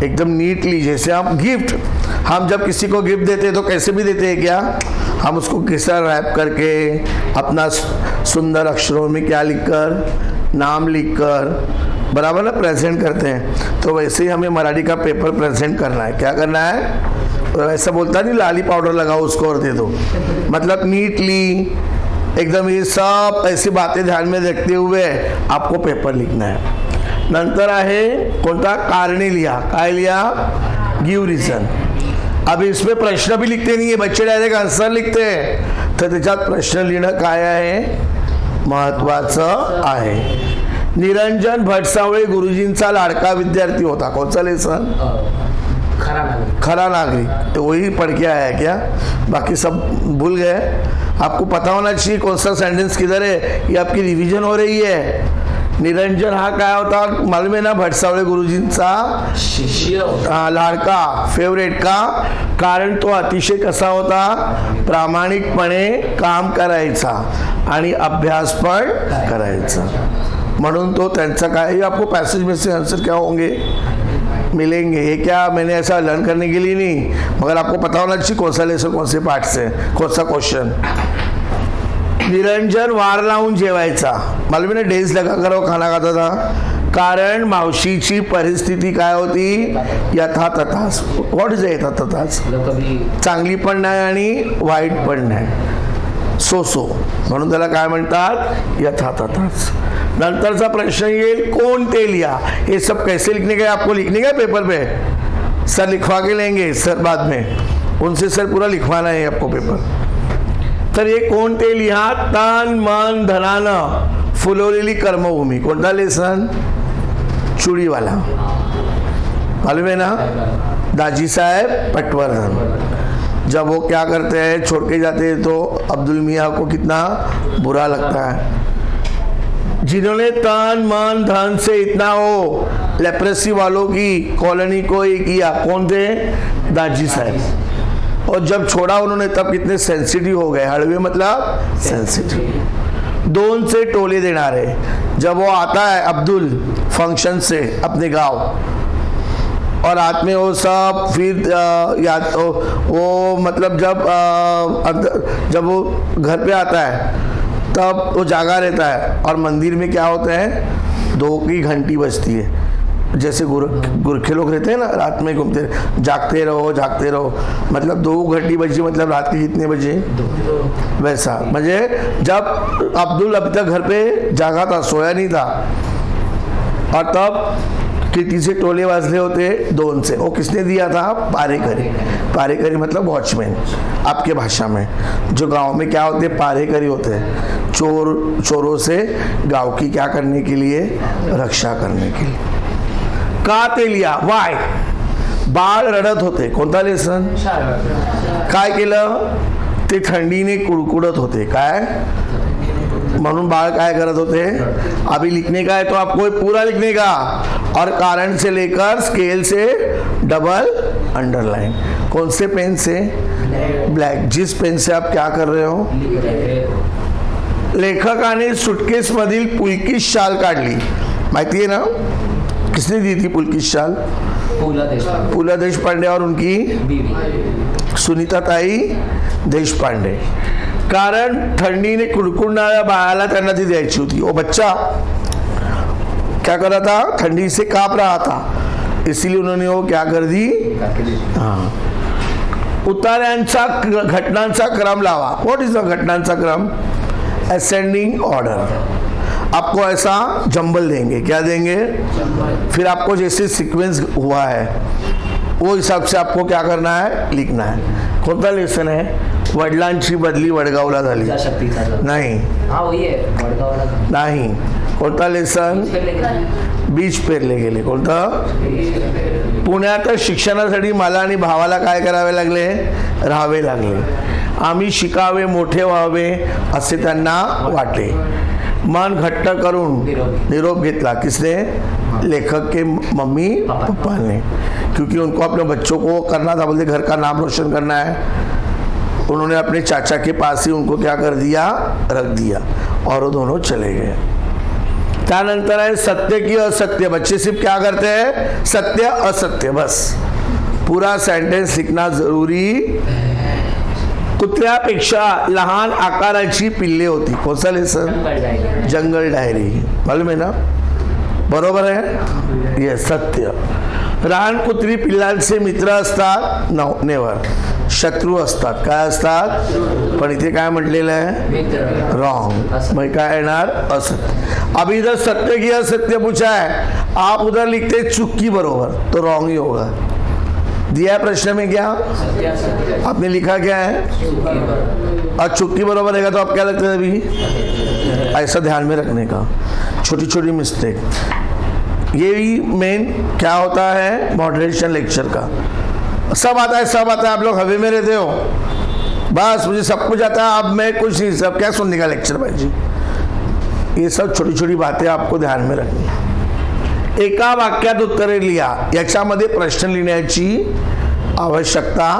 एकदम नीटली. जैसे आप गिफ्ट, हम जब किसी को गिफ्ट देते हैं तो कैसे भी देते हैं क्या? हम उसको किसा रैप करके अपना सुंदर अक्षरों में क्या लिखकर? नाम लिखकर, बराबर ना, प्रेजेंट करते हैं. तो वैसे ही हमें मराठी का पेपर प्रेजेंट करना है. क्या करना है? ऐसा बोलता नहीं लाली पाउडर लगाओ उसको और दे दो. मतलब नीटली एकदम ये सब ऐसी बातें ध्यान में रखते हुए आपको पेपर लिखना है. नंतर आहे कोणता? कारणे लिहा. काय लिहा? Give reason. अब इसमें प्रश्न भी लिखते नहीं है बच्चे, डायरेक्ट आंसर लिखते हैं. तर त्याच्यात प्रश्न लिहिणं काय आहे? महत्वाचं आहे. निरंजन भटसावळे गुरुजींचा लाडका विद्यार्थी होता. कोणता लेसन? खरा नागरिक. तो वही पढ़ के आया क्या? बाकी सब भूल गए. आपको पता होना चाहिए कौन सा सेंटेंस किधर है. ये आपकी रिवीजन हो रही है. निरंजन हा काय होता? मालूम आहे ना? भटसावळे गुरुजींचा शिष्य. लाडका, फेवरेट. का? कारण तो अतिशय कसा होता? प्रामाणिकपणे काम करायचा आणि अभ्यास पण करायचा. म्हणून तो त्यांचा काय, आपको पैसेज में से आंसर क्या होंगे मिलेंगे. ये क्या मैंने ऐसा लर्न करने के लिए नहीं, मगर आपको पता होना चाहिए कौन सा लेसन कौन से पार्ट से कौन सा क्वेश्चन. निरंजन वार लावून जेवायचा. मालूम है ना? डेज लगा कर वो खाना खाता था. कारण मावशीची परिस्थिती काय होती? यथातथाच. व्हॉट इज यथातथाच? चांगली पण नाही आणि वाईट पण नाही. सो म्हणून त्याला काय म्हणतात? यथातथाच. नंतरचा प्रश्न येईल कोणते लिहा. ये सब कैसे लिखने का? आपको लिखने का पेपर पे सर लिखवा के लेंगे सर बाद में, उनसे सर पूरा लिखवाना है आपको पेपर. तर ये कोणते लिहा? तन मन धनानं फुलवलेली कर्मभूमी. कोणता लेसन? चुड़ीवाला. मालूम है ना? दाजी साहेब पटवर्धन. जब वो क्या करते हैं, छोड़ के जाते हैं तो अब्दुल मियाँ को कितना बुरा लगता है. जिन्होंने तन मन धन से इतना हो लेप्रेसी वालों की कॉलोनी को ही किया. कौन थे? दाजी साहब. और जब छोड़ा उन्होंने तब कितने सेंसिटिव हो गए. हड़वे मतलब सेंसिटिव. 2 से टोले देनारे. जब वो आता है अब्दुल फंक्शन से अपने गांव, और रात में वो सब फिर याद वो मतलब जब वो घर पे आता है तब वो जागा रहता है. और मंदिर में क्या होता है? 2 की घंटी बजती है. जैसे गुरखे लोग रहते हैं ना, रात में घूमते जागते रहो. मतलब 2 घंटी बजी मतलब रात के कितने बजे? वैसा. म्हणजे जब अब्दुल अभी तक घर पे जागा था, सोया नहीं था, और तब किती से टोले वाजले होते? 2 से। वो किसने दिया था? पारेकरी। पारेकरी मतलब वॉचमैन आपके भाषा में। जो गांव में क्या होते? पारेकरी होते हैं, चोरों से गांव की क्या करने के लिए? रक्षा करने के लिए। का ते लिया? वाय बाळ रडत होते. कोणता लेसन? काय केलं? ते थंडीने कुडकुडत होते. काय म्हणून बाळ काय करत होते? अभी लिखने का है तो आपको पूरा लिखने का, और कारण से लेकर स्केल से डबल अंडरलाइन। कौन से पेन से? ब्लैक। जिस पेन से आप क्या कर रहे हो? लेखकाने सुटकेस मधील पुलकिश शाल काढली. माहिती है ना किसने दी थी पुलकिश शाल? पु ल देशपांडे और उनकी सुनीताताई देशपांडे. कारण थंडीने कुडकुडणाऱ्या बाळाला त्यांना ती द्यायची होती. वो बच्चा क्या कर रहा था? ठंडी से कांप रहा था, इसलिए उन्होंने वो क्या कर दी? हाँ. उतार्यांचा घटनांचा क्रम लावा. व्हाट इज द घटनांचा क्रम? Ascending order. आपको ऐसा जंबल देंगे. क्या देंगे? फिर आपको जैसे सीक्वेंस हुआ है वो हिसाब से आपको क्या करना है? लिखना है. कोणता लेसन है? वडिलांची बदली वडगावला झाली. नाही नाही. कोणता लेसन? बीज पेरले गेले. कोणतं? पुण्यात शिक्षणासाठी मला आणि भावाला काय करावे लागले? राहावे लागले. आम्ही शिकावे, मोठे व्हावे असे त्यांना वाटे. मन घट्ट करून निरोप घेतला. किसने? लेखक के मम्मी पापा ने. क्योंकि उनको अपने बच्चों को करना था, बोलते घर का नाम रोशन करना है. उन्होंने अपने चाचा के पास ही उनको क्या कर दिया? रख दिया, और वो दोनों चले गए. त्यानंतर है सत्य की असत्य. बच्चे सिर्फ क्या करते हैं? सत्य असत्य बस. पूरा सेंटेंस लिखना जरूरी. कुत्र्यापेक्षा लहान आकाराची पिल्ले होती. कोणता लेसन? जंगल डायरी. मालूम है ना? बरोबर आहे? ये सत्य. रान कुत्री पिल्लांचे मित्र असतात? नेवर. शत्रू असतात. काय असतात? पण इथे काय म्हटलेलं आहे? रॉन्ग. मग काय येणार? असत्य. अभी इधर सत्य की असत्य पूछा है, आप उधर लिखते चुक्की बरोबर, तो रॉन्ग ही होगा. दिया प्रश्न में क्या? आपने लिखा क्या है? और चुक्की बरोबर रहेगा तो आप क्या लगता है? अभी ऐसा ध्यान में रखने का. छोटी छोटी मिस्टेक. ये भी मेन क्या होता है मॉडरेशन लेक्चर का. सब आता है, सब आता है. आप लोग हवे में रहते हो, बस मुझे सब कुछ आता है, अब मैं कुछ नहीं. सब क्या सुनने का लेक्चर भाई जी? ये सब छोटी छोटी बातें आपको ध्यान में रखनी. एका वाक्यात उत्तरे लिहा. याच्यामध्ये प्रश्न लिहिण्याची आवश्यकता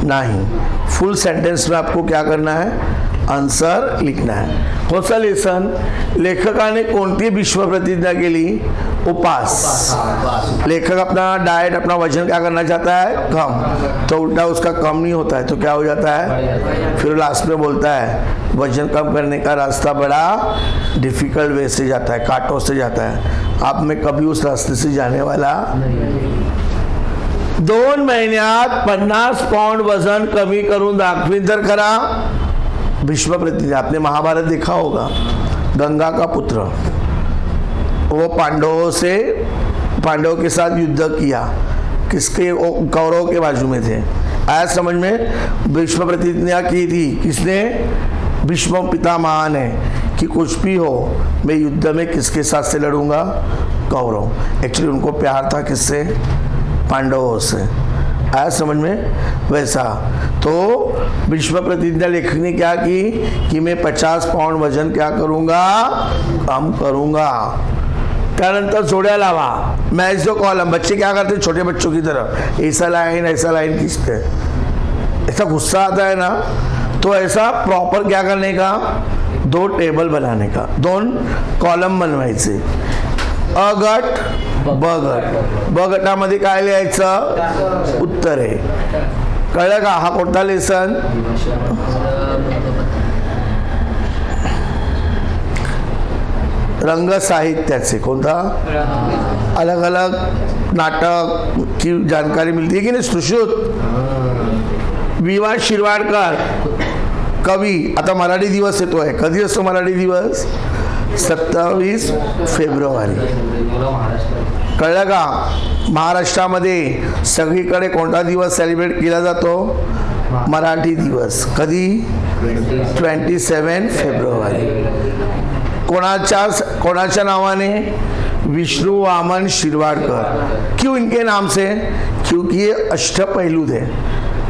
नहीं. फुल सेंटेंस में आपको क्या करना है? आंसर लिखना है. कौन सा लेसन? लेखकाने कोणती विश्व प्रतिज्ञा केली? उपास. लेखक अपना डाइट, अपना वजन क्या करना चाहता है? कम. तो उल्टा उसका कम नहीं होता है तो क्या हो जाता है? फिर लास्ट में बोलता है वजन कम करने का रास्ता बड़ा डिफिकल्ट वे से जाता है, कांटों से जाता है. आप में कभी उस रास्ते से जाने वाला 2 महिन्यात 50 पाउंड वजन कमी करून दाखवीन तर करा. विश्व प्रतिज्ञा. आपने महाभारत देखा होगा. गंगा का पुत्र, वो पांडवों के साथ युद्ध किया. किसके? कौरव के बाजू में थे. आया समझ में? विश्व प्रतिज्ञा की थी किसने? भीष्म पितामह ने कि कुछ भी हो मैं युद्ध में किसके साथ से लड़ूंगा? कौरव. एक्चुअली उनको प्यार था किससे? पांडवों से. आया समझ में? वैसा तो विश्व प्रतिज्ञा लेखक ने क्या की कि मैं 50 पाउंड वजन क्या करूंगा? कम करूंगा. त्यानंतर जोड्या लावा. मैच दो कॉलम. बच्चे क्या करते हैं? छोटे बच्चों की तरह ऐसा लाइन खींचते हैं. ऐसा गुस्सा आता है ना, तो ऐसा प्रॉपर क्या करने का? 2 टेबल बनाने का. 2 कॉलम बनवायचे. अ गट ब गट. ब गटामध्ये काय लिहायचं? उत्तरे. कळलं का? हा कोणता लेसन? रंग साहित्याचे. कोणता? अलग अलग नाटक की जानकारी मिलती है कि नहीं? सुश्रुत. विवा शिरवाडकर कवी. आता मराठी दिवस येतोय. कधी असतो मराठी दिवस? 27 फेब्रुवारी. कळलं का? महाराष्ट्रामध्ये सगळीकडे कोणता दिवस सेलिब्रेट केला जातो? मराठी दिवस. कधी? 27 फेब्रुवारी. कोणाच्या नावाने? विष्णु वामन शिरवाडकर. क्यों इनके नाम से? क्योंकि ये अष्टपहलू थे,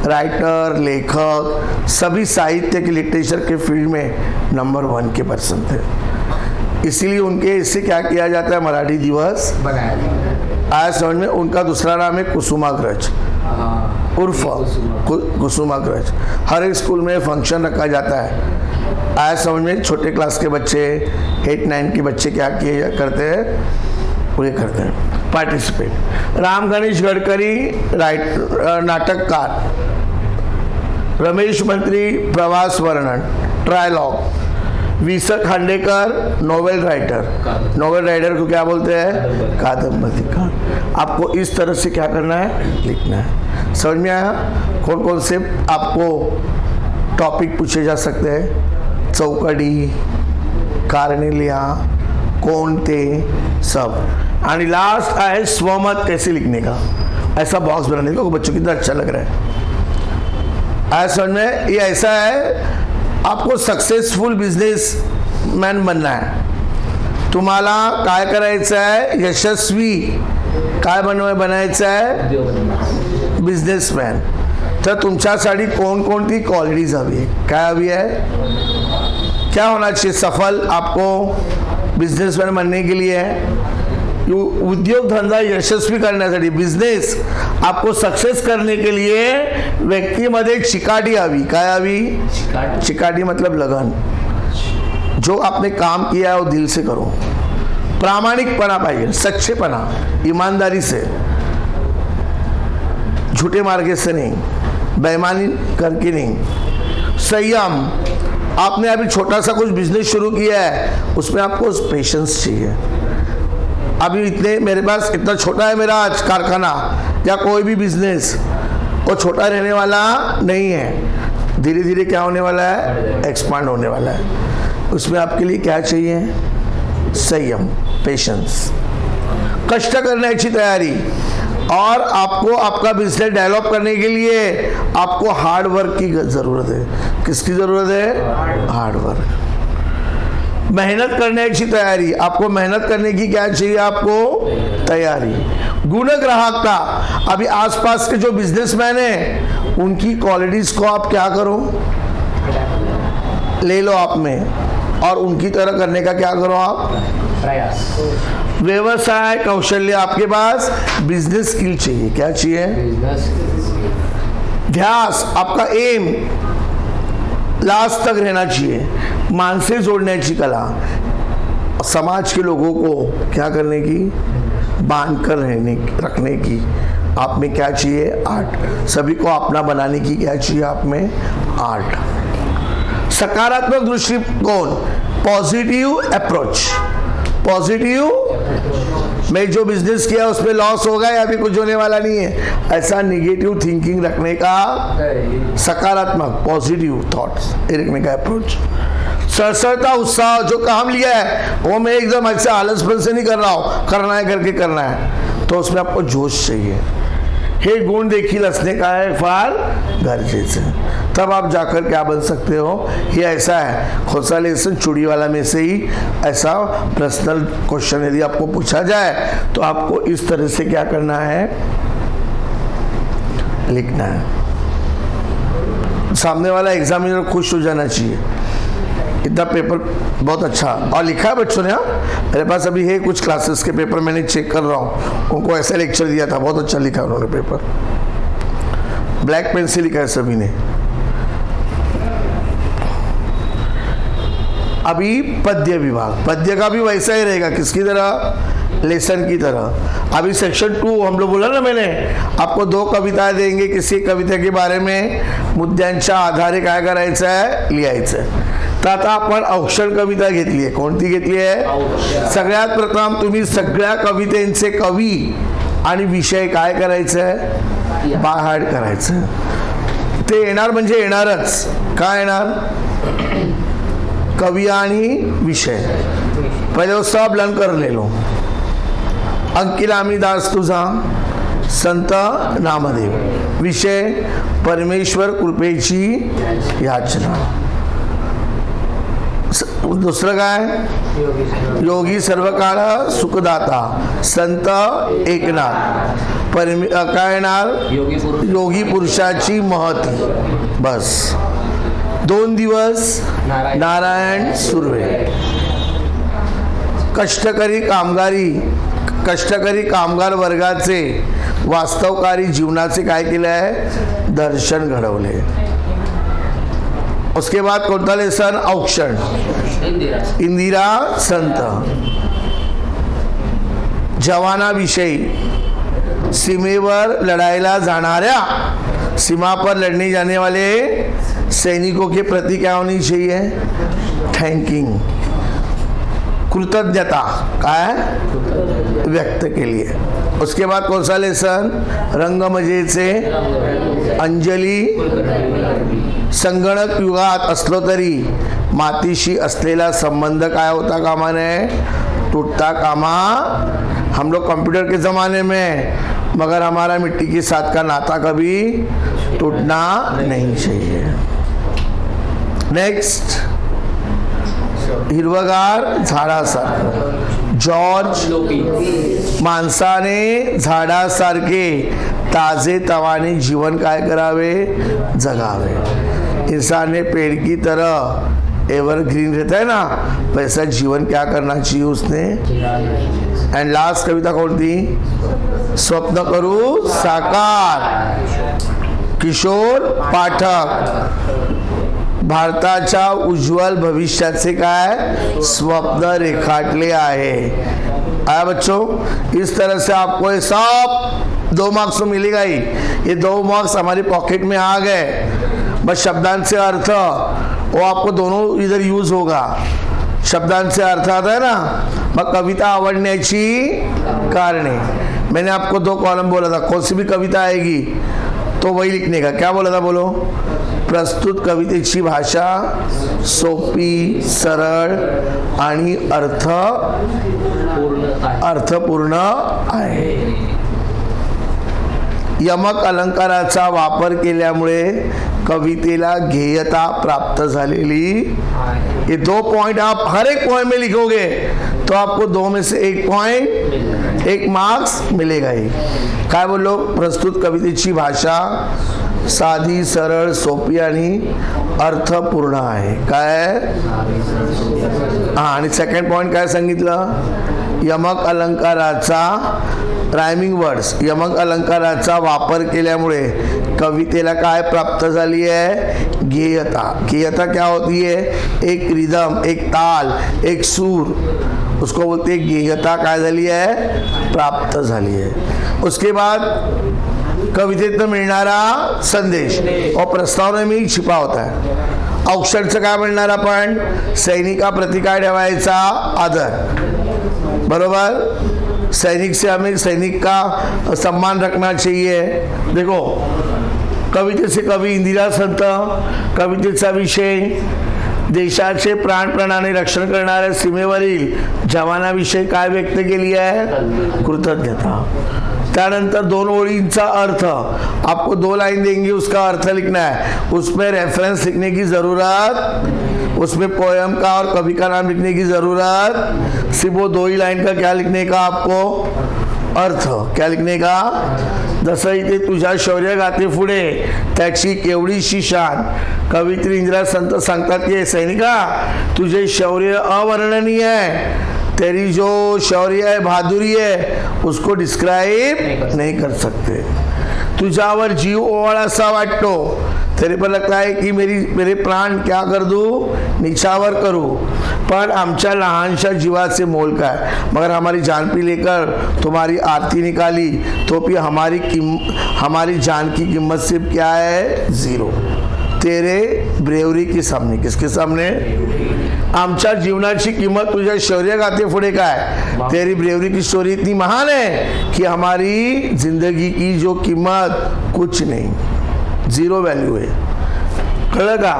राइटर, लेखक, सभी साहित्य के लिटरेचर के फील्ड में नंबर 1 के पर्सन थे. इसीलिए उनके इससे क्या किया जाता है? मराठी दिवस बनाया. आया समझ में? उनका दूसरा नाम है कुसुमाग्रज उर्फ कुसुमाग्रज. हर एक स्कूल में फंक्शन रखा जाता है. आया समझ में? छोटे क्लास के बच्चे, 8-9 के बच्चे क्या किए करते हैं? वो ये करते हैं, पार्टिसिपेट. राम गणेश गडकरी नाटककार. रमेश मंत्री प्रवास वर्णन, trialogue. V S. Khandekar novel writer. Novel writer को क्या बोलते हैं? कादंबरीकार. आपको इस तरह से क्या करना है? लिखना है. समझ में आया? कौन कौन से आपको टॉपिक पूछे जा सकते हैं? चौकडी, कार्नेलिया, कौन थे, सब. और लास्ट है स्वमत कैसे लिखने का. ऐसा बॉक्स बनाने का बच्चों की तरह अच्छा लग रहा है. समझ में? ये ऐसा है, आपको सक्सेसफुल बिझनेसमॅन बनना आहे. तुम्हाला काय करायचं आहे? यशस्वी काय बनायचं आहे? बिझनेसमॅन. तर तुमच्यासाठी कोणकोणती क्वालिटीज हवी आहे? काय हवी आहे? क्या होना चाहिए सफल आपको बिजनेसमैन बनने के लिए? उद्योग धंधा यशस्वी करण्यासाठी, बिझनेस आपको सक्सेस करने के लिए व्यक्तीमध्ये चिकाटी हवी. काय हवी? चिकाटी मतलब लगन. जो आपने काम किया है वो दिल से करो. प्रामाणिकपणा पाहिजे, सच्चेपणा, ईमानदारी से, झूठे मार्गे से नहीं, बेईमानी करके नहीं. संयम. आपने अभी छोटा सा कुछ बिजनेस शुरू किया है, उसमें आपको पेशेंस चाहिए. अभी इतने मेरे पास इतना छोटा है मेरा आज कारखाना या कोई भी बिजनेस, वो छोटा रहने वाला नहीं है. धीरे धीरे क्या होने वाला है? एक्सपांड होने वाला है. उसमें आपके लिए क्या चाहिए? संयम, पेशेंस, कष्ट करने की तैयारी. और आपको आपका बिजनेस डेवलप करने के लिए आपको हार्ड वर्क की ज़रूरत है. किसकी ज़रूरत है? Hard work. मेहनत करने की तैयारी. आपको मेहनत करने की क्या चाहिए? आपको तैयारी. गुणग्राहकता. अभी आसपास के जो बिजनेसमैन हैं उनकी क्वालिटीज़ को आप क्या करो? ले लो आप में और उनकी तरह करने का क्या करो? आप प्रयास. व्यवसाय कौशल्य. आपके पास बिजनेस स्किल चाहिए. क्या चाहिए? ध्यास. आपका एम लास्ट तक रहना चाहिए. मानसे जोड़ने की कला. समाज के लोगों को क्या करने की? बांध कर रखने की. आप में क्या चाहिए? आर्ट. सभी को अपना बनाने की क्या चाहिए? आप में आर्ट. सकारात्मक दृष्टिकोण, पॉजिटिव अप्रोच. पॉजिटिव, मैं जो बिजनेस किया उसमें लॉस होगा या भी कुछ होने वाला नहीं है, ऐसा निगेटिव थिंकिंग रखने का, सकारात्मक पॉजिटिव थॉट्स रखने का अप्रोच. सरसरता उत्साह. जो काम लिया है वो मैं एकदम ऐसे आलसपन से नहीं कर रहा हूँ, करना है करके करना है, तो उसमें आपको जोश चाहिए. हे गुण देखील असणे काय फार गरजेचं है. तब आप जाकर क्या बन सकते हो. ये ऐसा है खोसालेसन चूड़ीवाला में से ही ऐसा पर्सनल क्वेश्चन यदि आपको पूछा जाए तो आपको इस तरह से क्या करना है? लिखना है. सामने वाला एग्जामिनर खुश हो जाना चाहिए. इतना पेपर बहुत अच्छा और लिखा है बच्चों ने. हाँ, मेरे पास अभी है कुछ क्लासेस के पेपर, मैंने चेक कर रहा हूँ. उनको ऐसा लेक्चर दिया था, बहुत अच्छा लिखा उन्होंने पेपर. ब्लैक पेन से लिखा है सभी ने. अभी पद्य विभाग. पद्य का भी वैसा ही रहेगा. किसकी तरह? लेसन की तरह. अभी सेक्शन 2 हम लोग बोला ना मैंने, आपको 2 कविताएं देंगे. किसी कविता के बारे में मुद्द्यांच्या आधारे काय करायचं आहे? लिहायचं आहे. तर आता आपण औक्षण कविता घेतली आहे. कोणती घेतली आहे? सगळ्यात प्रथम तुम्ही सगळ्या कवितेचे कवी आणि विषय काय करायचं आहे? बाहेर करायचं. ते येणार म्हणजे येणारच. काय येणार? कवि आणि विषय. पहले वो सब लर्न कर ले लो. अंकिलामी दास तुझा संत नामदेव. विषय परमेश्वर कृपेची याचना. दुसरं काय, योगी सर्व काळ सुखदाता संत एकनाथ. काय येणार, योगी पुरुषाची महती. बस 2 दिवस नारायण सुर्वे. कष्टकरी कामगार वर्गाचे वास्तवकारी जीवनाचे काय केले आहे, दर्शन घडवले. उसके बाद कोणता लेसन, औक्षण. इंदिरा संत. जवानाविषयी सीमेवर लड़ाईला जाणाऱ्या, सीमा पर लड़ने जाने वाले सैनिकों के प्रति क्या होनी चाहिए, थैंकिंग, कृतज्ञता काय व्यक्त के लिए. उसके बाद कौन सा लेसन, रंगमजेचे. अंजली. संगणक युगात असलो तरी मातीशी असलेला संबंध काय होता कामा नये, टूटता कामा. हम लोग कंप्यूटर के ज़माने में, मगर हमारा मिट्टी के साथ का नाता कभी टूटना नहीं चाहिए. नेक्स्ट, हिरवगार झाडासारखं. जॉर्ज. माणसाने झाडासारखे ताजे तवाने जीवन काय करावे, जगावे. इंसान ने पेड़ की तरह एवरग्रीन रहता है ना, वैसा जीवन क्या करना चाहिए उसने. एंड लास्ट कविता कौन थी, स्वप्न करू साकार. किशोर पाठक. भारताच्या उज्ज्वल भविष्याचे काय स्वप्न रेखाटले आहे. आया बच्चों, इस तरह से आपको ये सब 2 मार्क्स तो मिलेगा ही. ये 2 मार्क्स हमारी पॉकेट में आ गए. बस शब्दांचे अर्थ वो आपको दोनों इधर यूज होगा. शब्दांचे अर्थ आता है ना, मग कविता आवडण्याची कारणे. मैंने आपको 2 कॉलम बोला था, कौन सी भी कविता आएगी तो वही लिखने का. क्या बोला था, बोलो. प्रस्तुत कवितेची भाषा सोपी, सरळ आणि अर्थपूर्ण आहे. यमक अलंकाराचा वापर केल्यामुळे कवितेला गेयता प्राप्त झालेली. ये 2 पॉइंट आप हर एक पॉइंट में लिखोगे तो आपको 2 में से 1 पॉइंट 1 मार्क्स मिलेगा ही. काय बोललो, प्रस्तुत कवितेची भाषा साधी, सरळ, सोपी आणि अर्थपूर्ण आहे. काय आणि सेकंड पॉइंट काय सांगितलं, यमक अलंकाराचा, रायमिंग वर्ड्स, यमक अलंकाराचा वापर केल्यामुळे कवितेला काय प्राप्त झाली आहे, गेयता. गेयता क्या होती है, एक रिदम, एक ताल, एक सूर, उसको बोलते हैं गेयता. काय झाली आहे, प्राप्त झाली आहे. उसके बाद कवितेतनं मिळणारा संदेश और प्रस्तावना में छिपा होता है. औक्षणचं काय म्हणणार आपण, सैनिकाप्रती काय ठेवायचा, आदर. बरोबर. सैनिक से हमें सैनिक का सम्मान रखना चाहिए. देखो, कविते से कवी इंदिरा संत. कवितेचा विषय देशाचे प्राणप्रणाने रक्षण करणाऱ्या सीमेवरील जवानाविषयी काय व्यक्त केली आहे, कृतज्ञता. त्यानंतर 2 ओळींचा अर्थ, आपको 2 लाइन देंगे, उसका अर्थ लिखना है. उसमें रेफरेंस लिखने की ज़रूरत, उसमें पोएम का और कवि का नाम लिखने की ज़रूरत. सिर्फ वो 2 ही लाइन का क्या लिखने का, आपको अर्थ क्या लिखने का. जसं इथे तुझ्या शौर्य गाते पुढे त्याची केवढीशी शान. कवित्री इंदिरा संत सांगतात की सैनिका, तुझे शौर्य अवर्णनीय है. तेरी जो शौर्य है, बहादुरी है, उसको डिस्क्राइब नहीं कर सकते. तुझावर जीव ओवाळासा वाटतो. तेरे पर लगता है कि मेरे प्राण क्या कर दूं, निछावर करूं, पर आमच्या लहानशा जीवाचे मोल काय. मगर हमारी जान पी लेकर तुम्हारी आरती निकाली तो भी हमारी जान की कीमत सिर्फ क्या है, 0. तेरे ब्रेवरी के सामने. किसके सामने, आमच्या जीवनाची किंमत तुझ्या शौर्य गाते पुढे काय. तेरी ब्रेवरी की स्टोरी इतनी महान है कि हमारी जिंदगी की जो कीमत कुछ नहीं, 0 वैल्यू है. कळलं का.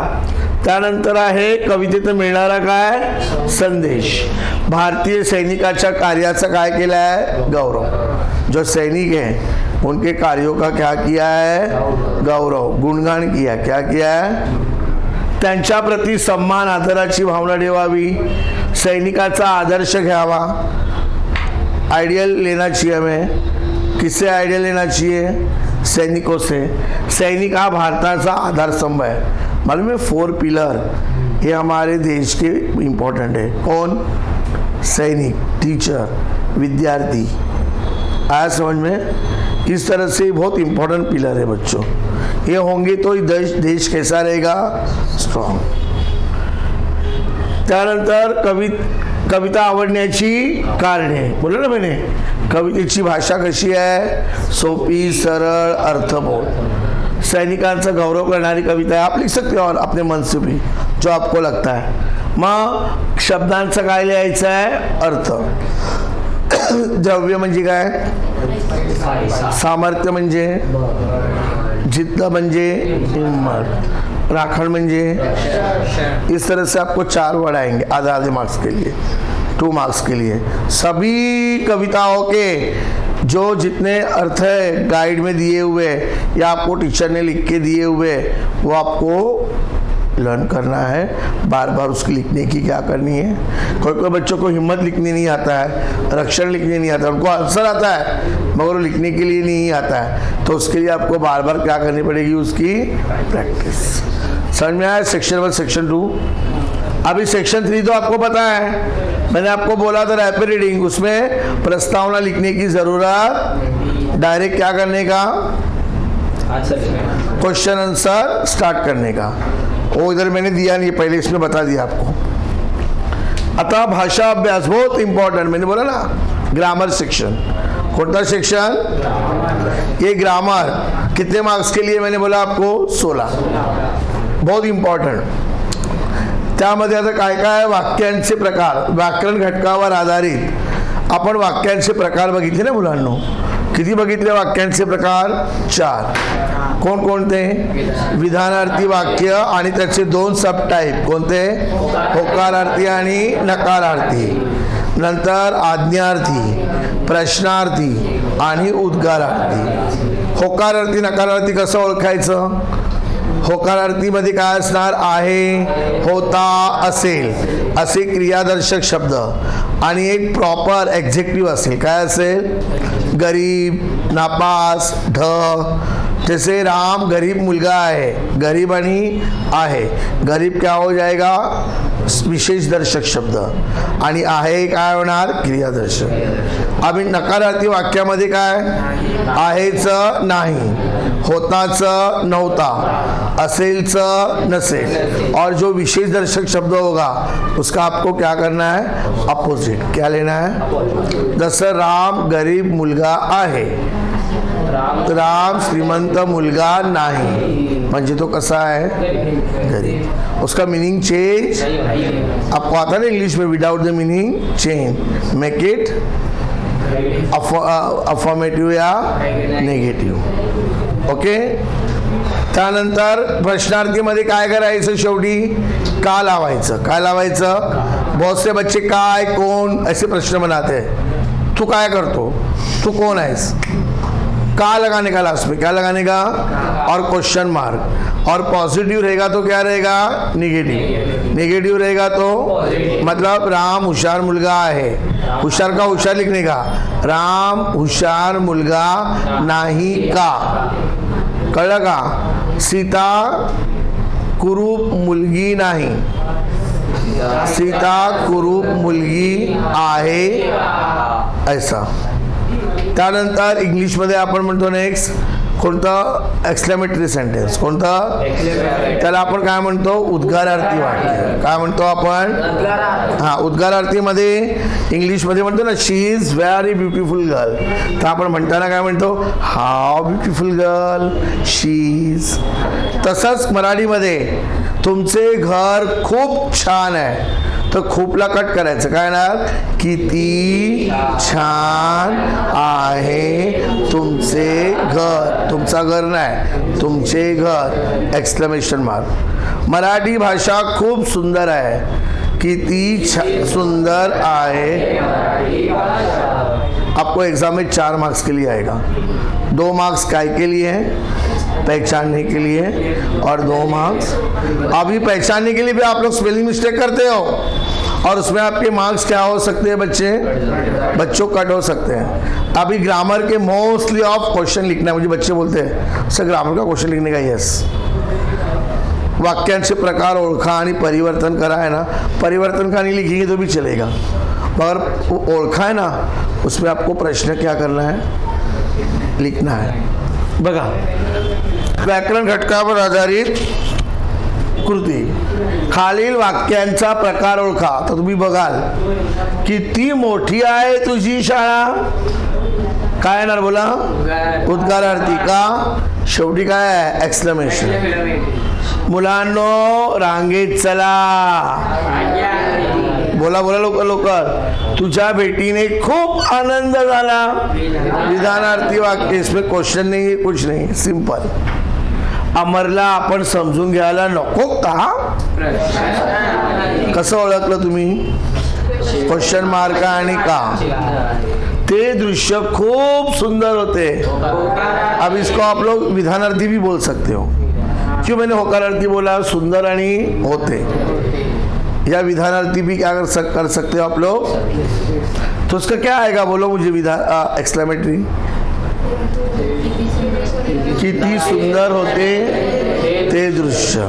त्यानंतर आहे कवितेतून मिळणारा काय संदेश, भारतीय सैनिकाच्या कार्याचा काय केला है गौरव, जो सैनिक है उनके कार्यों का क्या किया है गौरव, गुणगान किया, क्या किया है, त्यांच्या प्रति सम्मान आदराची भावना ठेवावी, सैनिकाचा आदर्श घ्यावा, आइडियल लेना चाहिए हमें, किससे आइडियल लेना चाहिए, सैनिकों से। सैनिक हा भारताचा आधारस्तंभ है, मालूम है 4 पिलर ये हमारे देश के इम्पोर्टेंट है, कौन, सैनिक, टीचर, विद्यार्थी, आया समझ में, इस तरह से बहुत इम्पोर्टेंट पिलर है बच्चों, ये होंगे तो देश कैसा रहेगा स्ट्रॉन्ग। त्यानंतर कविता आवडण्याची कारणे, बोला ना मैंने, कवितेची भाषा कशी आहे, सोपी, सरळ, अर्थबोध, सैनिकांचा गौरव करणारी कविता है, आप लिख सकते हो और अपने मन से भी जो आपको लगता है। मग शब्दांचा काय लिहायचं आहे अर्थ, द्रव्य म्हणजे काय, सामर्थ्य म्हणजे, जिद्द म्हणजे हिम्मत, राखण म्हणजे, इस तरह से आपको 4 वर्ड आएंगे आधे आधे मार्क्स के लिए, 2 मार्क्स के लिए। सभी कविताओं के जो जितने अर्थ है गाइड में दिए हुए या आपको टीचर ने लिख के दिए हुए वो आपको लर्न करना है, बार बार उसकी लिखने की क्या करनी है। कोई कोई बच्चों को हिम्मत लिखने नहीं आता है, रक्षण लिखने नहीं आता, उनको आंसर आता है मगर वो लिखने के लिए नहीं आता है, तो उसके लिए आपको बार बार क्या करनी पड़ेगी, उसकी प्रैक्टिस। समझ में आया सेक्शन 1 सेक्शन 2। अभी सेक्शन 3 तो आपको पता है, मैंने आपको बोला था रैपिड रीडिंग, उसमें प्रस्तावना लिखने की ज़रूरत, डायरेक्ट क्या करने का, क्वेश्चन आंसर स्टार्ट करने का, वो इधर मैंने दिया नहीं, पहले इसमें बता दिया आपको। अतः भाषा अभ्यास बहुत इंपॉर्टेंट, मैंने बोला ना ग्रामर सेक्शन, कौन सेक्शन, ये ग्रामर कितने मार्क्स के लिए मैंने बोला आपको 16, बहुत इंपॉर्टंट। त्यामध्ये आता काय काय वाक्यांचे प्रकार, व्याकरण घटकावर आधारित आपण वाक्यांचे प्रकार बघितले ना मुलांनो, किती बघितले वाक्यांचे प्रकार, 4, कोणकोणते, विधानार्थी वाक्य आणि त्याचे 2 सब टाइप, कोणते, होकारार्थी आणि नकारार्थी, नंतर आज्ञार्थी, प्रश्नार्थी आणि उद्गारार्थी। होकारार्थी नकारार्थी कसं ओळखायचं, होकारार्थीमध्ये काय असणार, आहे, होता, असेल असे क्रियादर्शक शब्द आणि एक प्रॉपर एक्झेक्टिव्ह असेल, काय असेल, गरीब, नापास, ढ, जैसे राम गरीब मुलगा है, गरीब आणि आहे, गरीब क्या हो जाएगा विशेष दर्शक शब्द आणि आहे काय होणार क्रियादर्शक। अभी नकारार्थी वाक्यामध्ये काय, आहेच नाही, होताच नव्हता, असेलच नसेल, और जो विशेष दर्शक शब्द होगा उसका आपको क्या करना है, अपोजिट, क्या लेना है। जसं राम गरीब मुलगा आहे, राम श्रीमंत मुलगा नाही, म्हणजे तो कसा है गरीब, उसका मीनिंग चेंज आपको आता ना इंग्लिश में, without the meaning change, make it affirmative या नेगेटिव्ह, ओके। त्यानंतर प्रश्नार्थीमध्ये काय करायचं, शेवटी का लावायचं, काय लावायचं, बहुत से बच्चे काय, कौन ऐसे प्रश्न बनाते हैं, तू काय करतो, तू कौन आहेस, का लगाने का लास्ट में, क्या लगाने का, और क्वेश्चन मार्क, और पॉजिटिव रहेगा तो क्या रहेगा, निगेटिव, निगेटिव रहेगा तो मतलब राम हुशार मुलगा आहे, हुशार का हुशार लिखने का, राम हुशार मुलगा नाही का, कळलं का, सीता कुरूप मुलगी नाही, सीता कुरूप मुलगी आहे, ऐसा। त्यानंतर इंग्लिशमध्ये आपण म्हणतो नेक्स्ट कोणतं, एक्सक्लेमेटरी सेंटेन्स, कोणतं, त्याला आपण काय म्हणतो, उद्गारार्थी वाक्य, काय म्हणतो आपण, हां, उद्गारार्थीमध्ये इंग्लिशमध्ये म्हणतो ना, she is very beautiful girl, तर आपण म्हणताना काय म्हणतो, हाऊ ब्युटिफुल गर्ल शी इज। तसंच मराठीमध्ये तुमचे घर खूप छान आहे, तर खूपला कट करायचं. काय येणार? किती छान आहे तुमचे घर. तुमचा घर नाही, तुमचे घर एक्सक्लेमेशन मार्क. मराठी भाषा खूप सुंदर आहे. किती सुंदर आहे. आपको एग्जाम में 4 मार्क्स के लिए आएगा. 2 मार्क्स काय के लिए हैं? पहचानने के लिए, और 2 मार्क्स अभी पहचानने के लिए भी आप लोग स्पेलिंग मिस्टेक करते हो, और उसमें आपके मार्क्स क्या हो सकते हैं बच्चों कट हो सकते हैं. अभी ग्रामर के मोस्टली ऑफ क्वेश्चन लिखना है. मुझे बच्चे बोलते हैं सर ग्रामर का क्वेश्चन लिखने का. यस. वाक्यांचे प्रकार ओळखा आणि परिवर्तन करा है ना. परिवर्तन का नहीं लिखेंगे तो भी चलेगा, मगर ओळखा है ना, उसमें आपको प्रश्न क्या करना है, लिखना है. बघा, व्याकरण घटकावर आधारित कृती. खालील वाक्यांचा प्रकार ओळखा. तर तुम्ही बघाल किती मोठी आहे तुझी शाळा. काय येणार बोला? उद्गारार्थी. का? शेवटी काय आहे? एक्सक्लेमेशन. मुलांनो रांगेत चला. बोला बोला लवकर लवकर. तुझ्या भेटीने खूप आनंद झाला. विधानार्थी वाक्य. इसमें क्वेश्चन नहीं है, कुछ नहीं, सिंपल. अमरला आपण समजून घ्यायला नको का? कसं ओळखलं तुम्ही? क्वेश्चन मार्क आणि का. ते दृश्य खूप सुंदर होते. अब इसको आप लोग विधानार्थी भी बोल सकते हो. क्यों मैंने होकारार्थी बोला? सुंदर आणि होते. या विधानार्थी भी क्या कर सकते हो आप लोग. तो उसका क्या आएगा बोलो मुझे? विधान एक्सक्लेमेटरी. किती सुंदर होते ते दृश्य.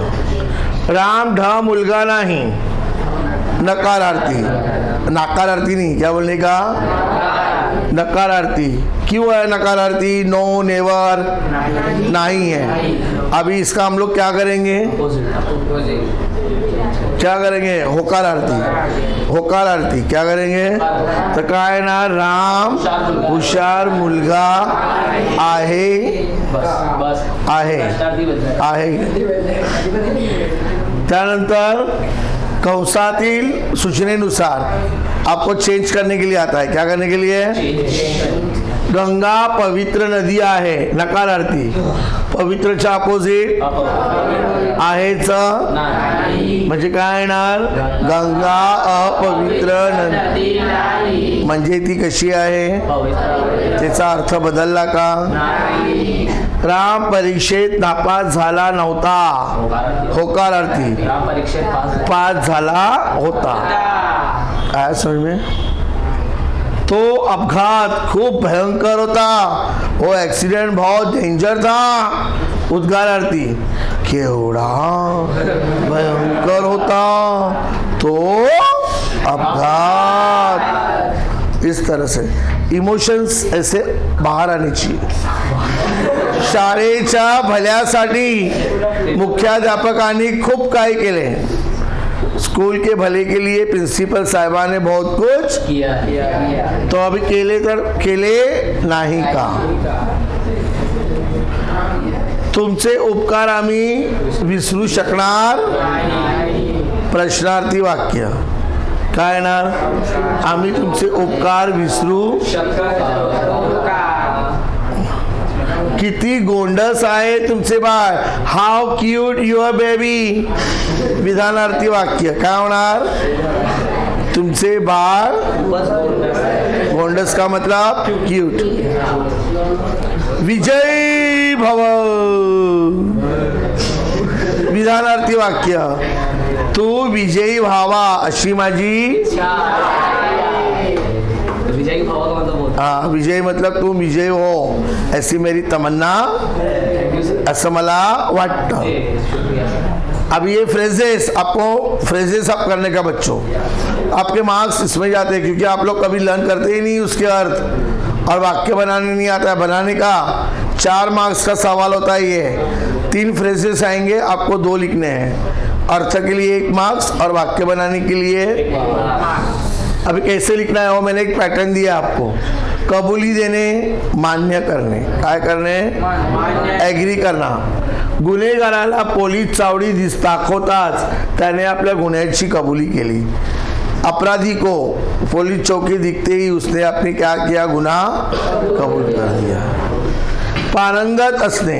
राम ढ मुलगा नाही. नकारार्थी. नकारार्थी नहीं, क्या बोलने का? नकारार्थी. क्यों है नकारार्थी? नो, नेवर, नहीं है. अभी इसका हम लोग क्या करेंगे? क्या करेंगे? होकारार्थी. होकारार्थी क्या करेंगे? तर काय ना, राम हुशार मुलगा आहे. आहे आहे. त्यानंतर कंसातील सूचनेनुसार आपको चेंज करने के लिए आता है. क्या करने के लिए? गंगा पवित्र नदी आहे. नकारार्थी. पवित्रच्या अपोजिट आहेच म्हणजे काय येणार? गंगा अपवित्र नदी. म्हणजे ती कशी आहे? त्याचा अर्थ बदलला का? राम परीक्षेत नापास झाला नव्हता. होकारार्थी. पास झाला होता. काय समझ में? तो अपघात खूप भयंकर होता. वो एक्सीडेंट बहुत डेंजर था. उद्गारार्थी. केवढा भयंकर होता तो अपघात. इस तरह से इमोशंस ऐसे बाहर आने चाहिए. शाळेच्या भल्यासाठी मुख्याध्यापकांनी खूप काही केले. स्कूल के भले के लिए प्रिंसिपल साहिबा ने बहुत कुछ किया. तो अभी केले तर केले नाही का? तुमचे उपकार आम्ही विसरू शकणार. प्रश्नार्थी वाक्य. काय येणार? आम्ही तुमचे उपकार विसरू. किती गोंडस आहे तुमचे बाळ. How cute your baby. विधानार्थी वाक्य. काय होणार? तुमचे बाळ गोंडस का मतलब क्यूट. विजयी भव. विधानार्थी वाक्य. तू विजयी व्हावा अशी माझी. हाँ, विजय मतलब तुम विजय हो ऐसी मेरी तमन्ना, असं मला वाटतं. अब ये फ्रेजेस आपको फ्रेजेस आप करने का बच्चों, आपके मार्क्स इसमें जाते हैं क्योंकि आप लोग कभी लर्न करते ही नहीं उसके अर्थ, और वाक्य बनाने नहीं आता है. बनाने का 4 मार्क्स का सवाल होता है. ये 3 फ्रेजेस आएंगे, आपको 2 लिखने हैं. अर्थ के लिए 1 मार्क्स और वाक्य बनाने के लिए. अभी कैसे लिखना है वो मैंने एक पैटर्न दिया आपको. कबुली देणे, मान्य करणे. काय करणे? ॲग्री करना. गुन्हेगाराला पोलीस चावडी दाखवताच त्याने आपल्या गुन्ह्याची कबुली केली. अपराधी को पुलिस चौकी दिखते ही उसने अपने क्या किया, गुनाह कबूल कर दिया. पारंगत असणे,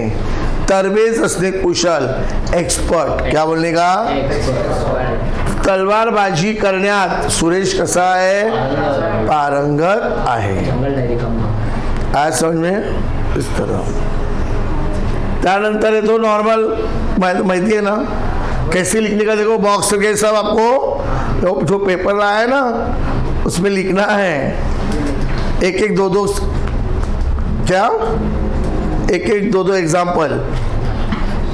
तरबेज असणे, कुशल, एक्सपर्ट. क्या बोलने का? तलवारबाजी करण्यात सुरेश कसा आहे? पारंगत आहे. आज समझ में इस तरह. त्यानंतर येतो नॉर्मल, माहिती है ना कैसे लिखने का. देखो बॉक्स के सब आपको जो पेपर लाया है ना उसमें लिखना है. एक एक दो दो, क्या एक एक दो दो एग्जाम्पल.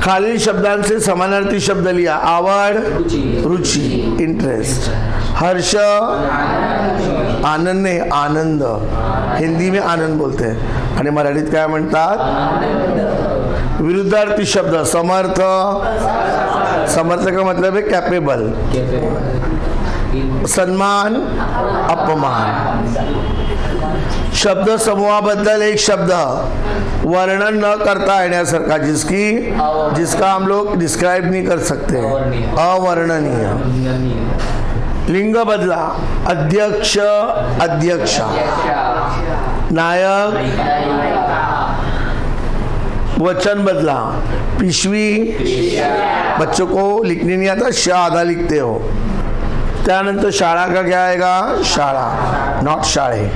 खालील शब्दांचे समानार्थी शब्द लिहा. आवड, रुचि, इंटरेस्ट. हर्ष, आनंद नाही, आनंद. हिंदी में आनंद बोलते हैं आणि मराठीत काय म्हणतात? विरुद्धार्थी शब्द. समर्थ, समर्थ का मतलब है कैपेबल. सन्मान, अपमान. शब्द समूहाबद्दल एक शब्द वर्णन न करता येण्यासारखा, जिसका हम लोग डिस्क्राइब नहीं कर सकते, अवर्णनीय. लिंग बदला. अध्यक्ष, अध्यक्षा. नायक. वचन बदला. पिशवी. बच्चों को लिखने नहीं आता, शाह आधा लिखते हो. त्यानंतर शाळा का क्या आएगा? शाळा, नॉट शाळे.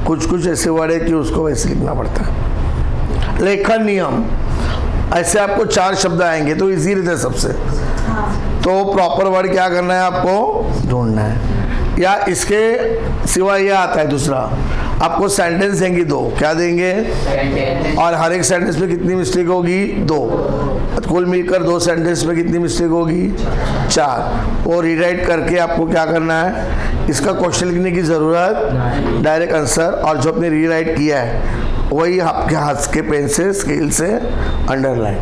कुछ कुछ ऐसे वर्ड है कि उसको वैसे लिखना पड़ता है. लेखन नियम. ऐसे आपको 4 शब्द आएंगे तो इजी रहता है सबसे. तो प्रॉपर वर्ड क्या करना है आपको ढूंढना है. या इसके सिवा ये आता है दूसरा, आपको सेंटेंस देंगे 2. क्या देंगे? और हर एक सेंटेंस में कितनी मिस्टेक होगी? 2. कुल मिलकर 2 सेंटेंस में कितनी मिस्टेक होगी? 4. वो रीराइट करके आपको क्या करना है, इसका क्वेश्चन लिखने की ज़रूरत, डायरेक्ट आंसर. और जो आपने रीराइट किया है वही आपके हाथ के पेन से, स्केल से अंडरलाइन.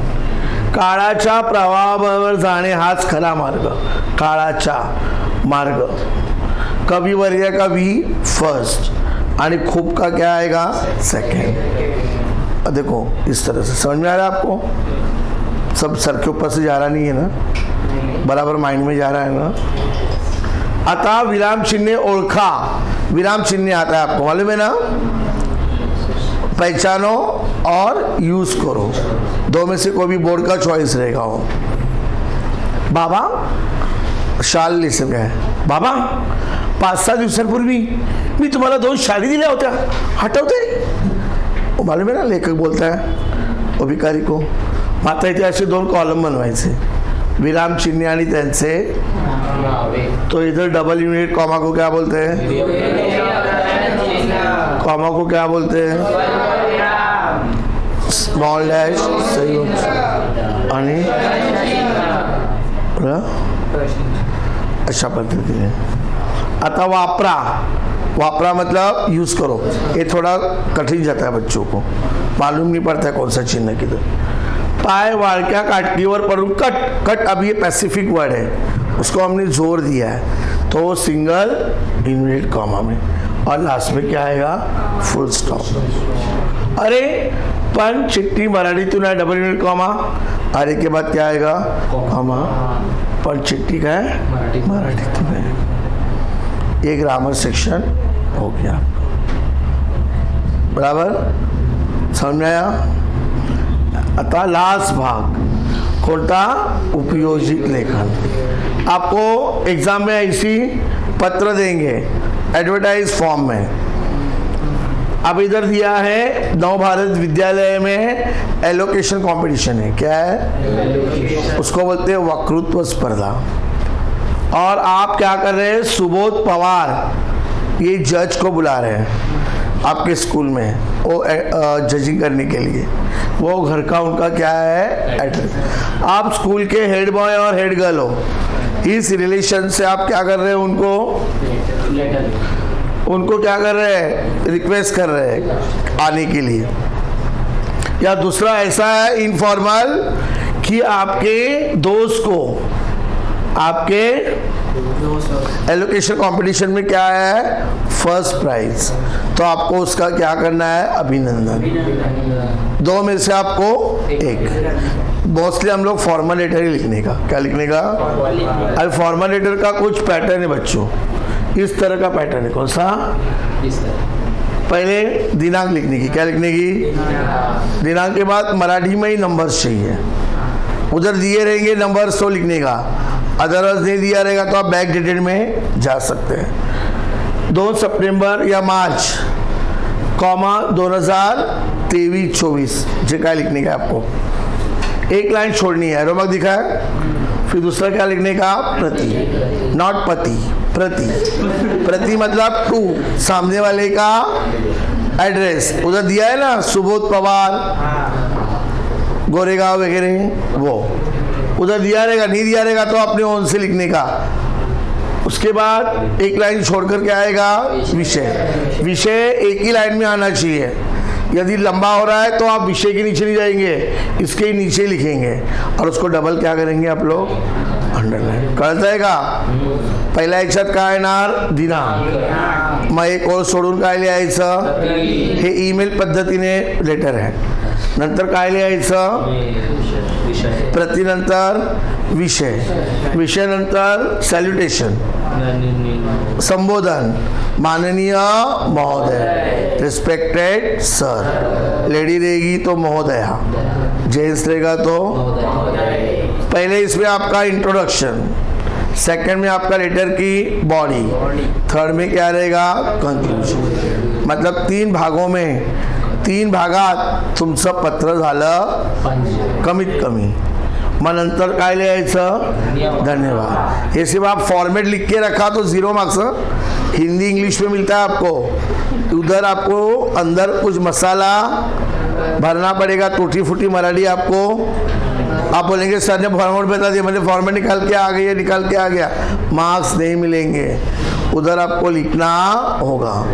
काळाच्या प्रवाहावर जाणे हाच खरा मार्ग. काळाचा मार्ग. कविवर्य का वी फर्स्ट आणि खूब का क्या आएगा? सेकेंड. देखो इस तरह से समझ में आ रहा है आपको? सब सर के ऊपर से जा रहा नहीं है ना, बराबर माइंड में जा रहा है ना. आता विराम चिन्ह ओळखा. विराम चिन्ह आता है आपको मालूम है ना. पहचानो और यूज करो. 2 में से कोई भी बोर्ड का चॉइस रहेगा. हो बाबा शाल लिहिलं काय? बाबा 5-6 दिवसांपूर्वी मी तुम्हाला 2 शाली दिल्या होत्या, हटवते? मालूम है ना, लेखक बोलता है अधिकारी को. आता इथे असे 2 कॉलम बनवायचे, विराम चिन्ह आणि त्यांचे. तो इधर डबल यूनिट कॉमा को क्या बोलते हैं? कॉमा को क्या बोलते हैं? Small dash. सही आणि अशा पद्धतीने. आता वापरा. वापरा मतलब यूज करो. ये थोड़ा कठिन जाता है, बच्चों को मालूम नहीं पड़ता है कौन सा चिन्ह किधर. पाय वाळक्या काटकीवर पडून कट. कट अब ये पैसिफिक वर्ड है, उसको हमने जोर दिया है तो सिंगल इनवर्टेड कॉमा में. और लास्ट में क्या आएगा? Full stop. अरे पण चिट्ठी मराठीतून है, डबल यूनिट कॉमा. अरे के बाद क्या आएगा? कॉमा. पण चिट्ठी का है? मराठीतून है. ये ग्रामर सेक्शन हो गया. बराबर समझ में आया? आता लास्ट भाग कोणता? उपयोजित लेखन. आपको एग्जाम में ऐसी पत्र देंगे एडवर्टाइज फॉर्म में. अब इधर दिया है नव भारत विद्यालय में एलोकेशन कंपटीशन है. क्या है? उसको बोलते हैं वक्तृत्व स्पर्धा. और आप क्या कर रहे हैं? सुबोध पवार ये जज को बुला रहे हैं आपके स्कूल में, वो जजिंग करने के लिए. वो घर का उनका क्या है? एड्रेस. आप स्कूल के हेड बॉय और हेड गर्ल हो. इस रिलेशन से आप क्या कर रहे हैं? उनको क्या कर रहे हैं? रिक्वेस्ट कर रहे हैं आने के लिए. या दूसरा ऐसा है इनफॉर्मल कि आपके दोस्त को, आपके एलोकेशन कंपटीशन में क्या है, फर्स्ट प्राइज, तो आपको उसका क्या करना है, अभिनंदन। 2 में से आपको 1। मोस्टली हम लोग फॉर्मल लेटर ही लिखने का, क्या लिखने का, अब फॉर्मल लेटर का कुछ पैटर्न है बच्चों, इस तरह का पैटर्न है। कौन सा, पहले दिनांक लिखने की, क्या लिखने की, दिनांक के बाद मराठी में ही नंबर्स चाहिए, उधर दिए रहेंगे नंबर्स तो लिखने का, अदरवाइज नहीं दिया रहेगा तो आप बैक डेटेड में जा सकते हैं। 2 सितंबर या मार्च, कॉमा 2023-24, जे क्या लिखने का आपको, एक लाइन छोड़नी है, रोमक दिखा है, फिर दूसरा क्या लिखने का, प्रति, नॉट पति, प्रति, प्रति मतलब 2, सामने वाले का एड्रेस, उधर दिया है ना, सुबोध पवार, गोरेगांव वगैरह, वो उधर दिया रहेगा, नहीं दिया रहेगा तो अपने ओन से लिखने का। उसके बाद एक लाइन छोड़कर क्या आएगा, विषय, विषय एक ही लाइन में आना चाहिए, यदि लंबा हो रहा है तो आप विषय के नीचे नहीं जाएंगे, इसके नीचे लिखेंगे और उसको डबल क्या करेंगे आप लोग, अंडरलाइन कर जाएगा। पहिल्या याच्यात काय येणार, दिनांक, मग एक ओळ सोडून काय लिहायचं, हे ईमेल पद्धतीने लेटर आहे, नंतर काय लिहायचं, प्रतिनंतर विषय, विषय नंतर सॅल्युटेशन, संबोधन, माननीय महोदय, रिस्पेक्टेड सर, लेडी रहेगी तो महोदया, जेंट्स रहेगा तो, पहले इसमें आपका इंट्रोडक्शन, सेकंड में आपका लेटर की बॉडी, थर्ड में क्या रहेगा, कंक्लूजन, मतलब 3 भागों में, 3 भागात तुमचं पत्र झालं कमीत कमी, मग नंतर काय लिहायचं, धन्यवाद। ये सिर्फ आप फॉर्मेट लिख के रखा तो 0 मार्क्स, हिंदी इंग्लिश में मिलता है आपको, उधर आपको अंदर कुछ मसाला भरना पड़ेगा, टूटी फूटी मराठी आपको, आप बोलेंगे सर ने फॉर्मेट बता दिया, मैंने फॉर्मेट निकाल के आ गई, निकाल के आ गया, मार्क्स नहीं मिलेंगे, उधर आपको लिखना होगा।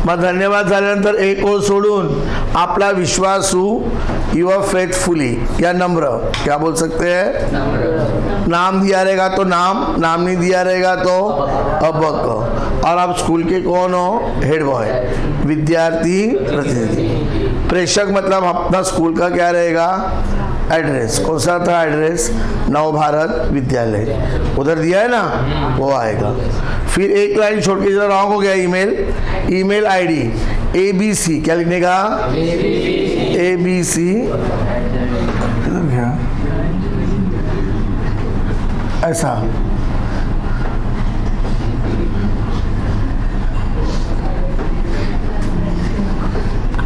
मग धन्यवाद झाल्यानंतर एक ओळ सोडून आपला विश्वासू, युअर फेथफुली या नम्र, क्या बोल सकते हैं, नाम दिया रहेगा तो नाम, नाम नहीं दिया रहेगा तो अबक, और आप स्कूल के कौन हो, हेड बॉय, विद्यार्थी प्रतिनिधि, प्रेषक मतलब अपना स्कूल का क्या रहेगा, एड्रेस, कौन सा था एड्रेस, नव भारत विद्यालय, उधर दिया है ना, वो आएगा। फिर एक लाइन छोड़ के जरा रॉन्ग हो गया, ईमेल, ईमेल आईडी ABC, क्या लिखने का, ABC, ऐसा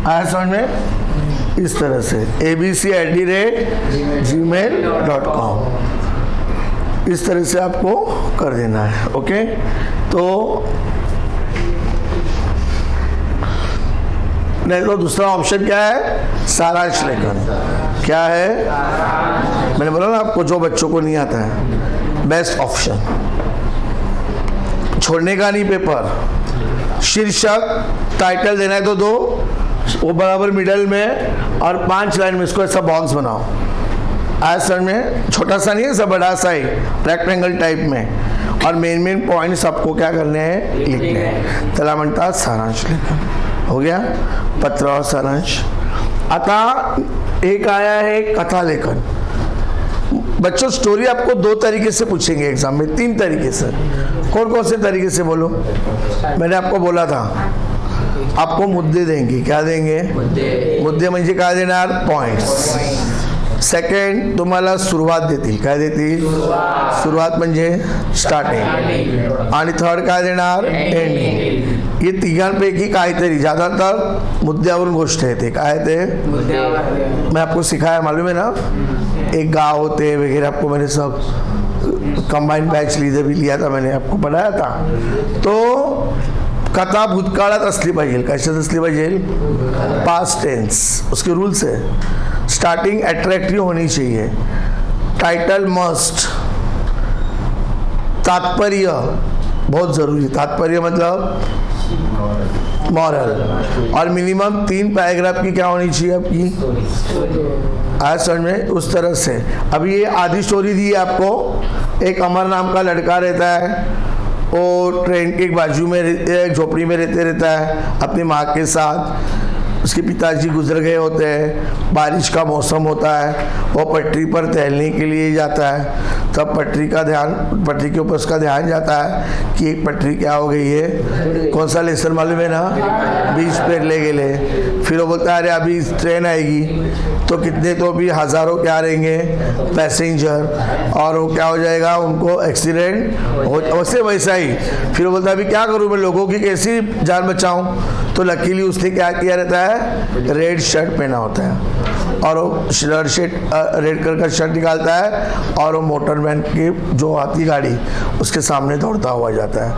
आया समझ में, इस तरह से abc@gmail.com, इस तरह से आपको कर देना है। ओके, तो नहीं तो दूसरा ऑप्शन क्या है, सारांश लेखन, क्या है, मैंने बोला ना आपको, जो बच्चों को नहीं आता है, बेस्ट ऑप्शन, छोड़ने का नहीं पेपर, शीर्षक टाइटल देना है तो 2, वो बराबर मिडल में, और 5 लाइन में इसको ऐसा बॉक्स बनाओ, ऐसा में छोटा सा नहीं है, सब बड़ा सा ही रेक्टेंगल टाइप में, और मेन पॉइंट्स आपको क्या करने हैं, लिखने हैं, त्याला म्हणतात सारांश लेखन। हो गया पत्र और सारांश। आता एक आया है कथा लेखन। बच्चों स्टोरी आपको 2 तरीके से पूछेंगे एग्जाम में, 3 तरीके से, कौन कौन से तरीके से बोलो, मैंने आपको बोला था, आपको मुद्दे देंगे, क्या देंगे, मुद्दे म्हणजे काय देणार, पॉइंट्स, सेकंड तुम्हाला सुरुवात देतील, काय देतील, सुरुवात म्हणजे स्टार्टिंग, आणि थर्ड काय देणार, एंडिंग, ये तिघांपैकी काहीतरी, ज्यादातर मुद्द्यावरून गोष्ट है, ते काय ते, मैं आपको सिखाया मालूम है ना, एक गाँव होते वगैरह, आपको मैंने सब कंबाइंड बैच लिया था, मैंने आपको पढ़ाया था। तो कथा भूतकाळात असली पाहिजे, कशात असली पाहिजे, पास्ट टेंस, उसके रूल्स है, स्टार्टिंग अट्रैक्टिव होनी चाहिए, टाइटल मस्ट, तात्पर्य बहुत जरूरी, तात्पर्य मतलब मॉरल। और मिनिमम 3 पैराग्राफ की क्या होनी चाहिए आपकी, आज समझ में, उस तरह से। अभी ये आधी स्टोरी दी है आपको। एक अमर नाम का लड़का रहता है, वो ट्रेन के बाजू में एक झोपड़ी में रहता है अपनी माँ के साथ। उसके पिताजी गुजर गए होते हैं, बारिश का मौसम होता है, वो पटरी पर टहलने के लिए जाता है। तब पटरी के ऊपर उसका ध्यान जाता है कि एक पटरी क्या हो गई है, कौन सा लेसन मालूम है ना, बीच पे ले गए। फिर वो बोलता है अरे अभी ट्रेन आएगी तो कितने तो भी हज़ारों क्या रहेंगे पैसेंजर, और वो क्या हो जाएगा, उनको एक्सीडेंट हो वैसा ही। फिर वो बोलता है अभी क्या करूँ मैं, लोगों की कैसी जान बचाऊँ। तो लकीली उसने क्या किया रहता है, रेड शर्ट पहना होता है, और वो रेड कलर का शर्ट निकालता है और वो मोटरमैन की जो आती गाड़ी उसके सामने दौड़ता हुआ जाता है।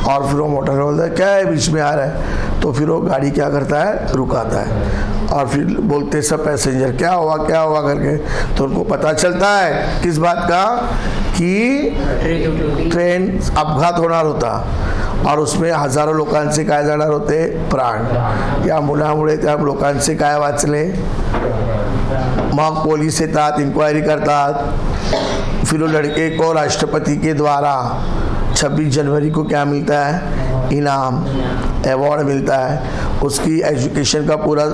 और फिर वो मोटरमैन बोलता है क्या है बीच में आ रहा है, तो फिर वो गाड़ी क्या करता है, रुकाता है। और फिर बोलते सब पैसेंजर क्या हुआ करके, तो उनको पता चलता है किस बात का, कि ट्रेन अपघात होणार होता और उसमें हजारों लोकांचे काय जाणार होते, प्राण। या मुलामुळे त्या लोकांचे काय वाचले। मग पोलीस येतात, इंक्वायरी करतात। फिर वो लड़के को राष्ट्रपति के द्वारा 26 जनवरी को क्या मिलता है, इनाम, अवार्ड मिलता है। उसकी एजुकेशन का पूरा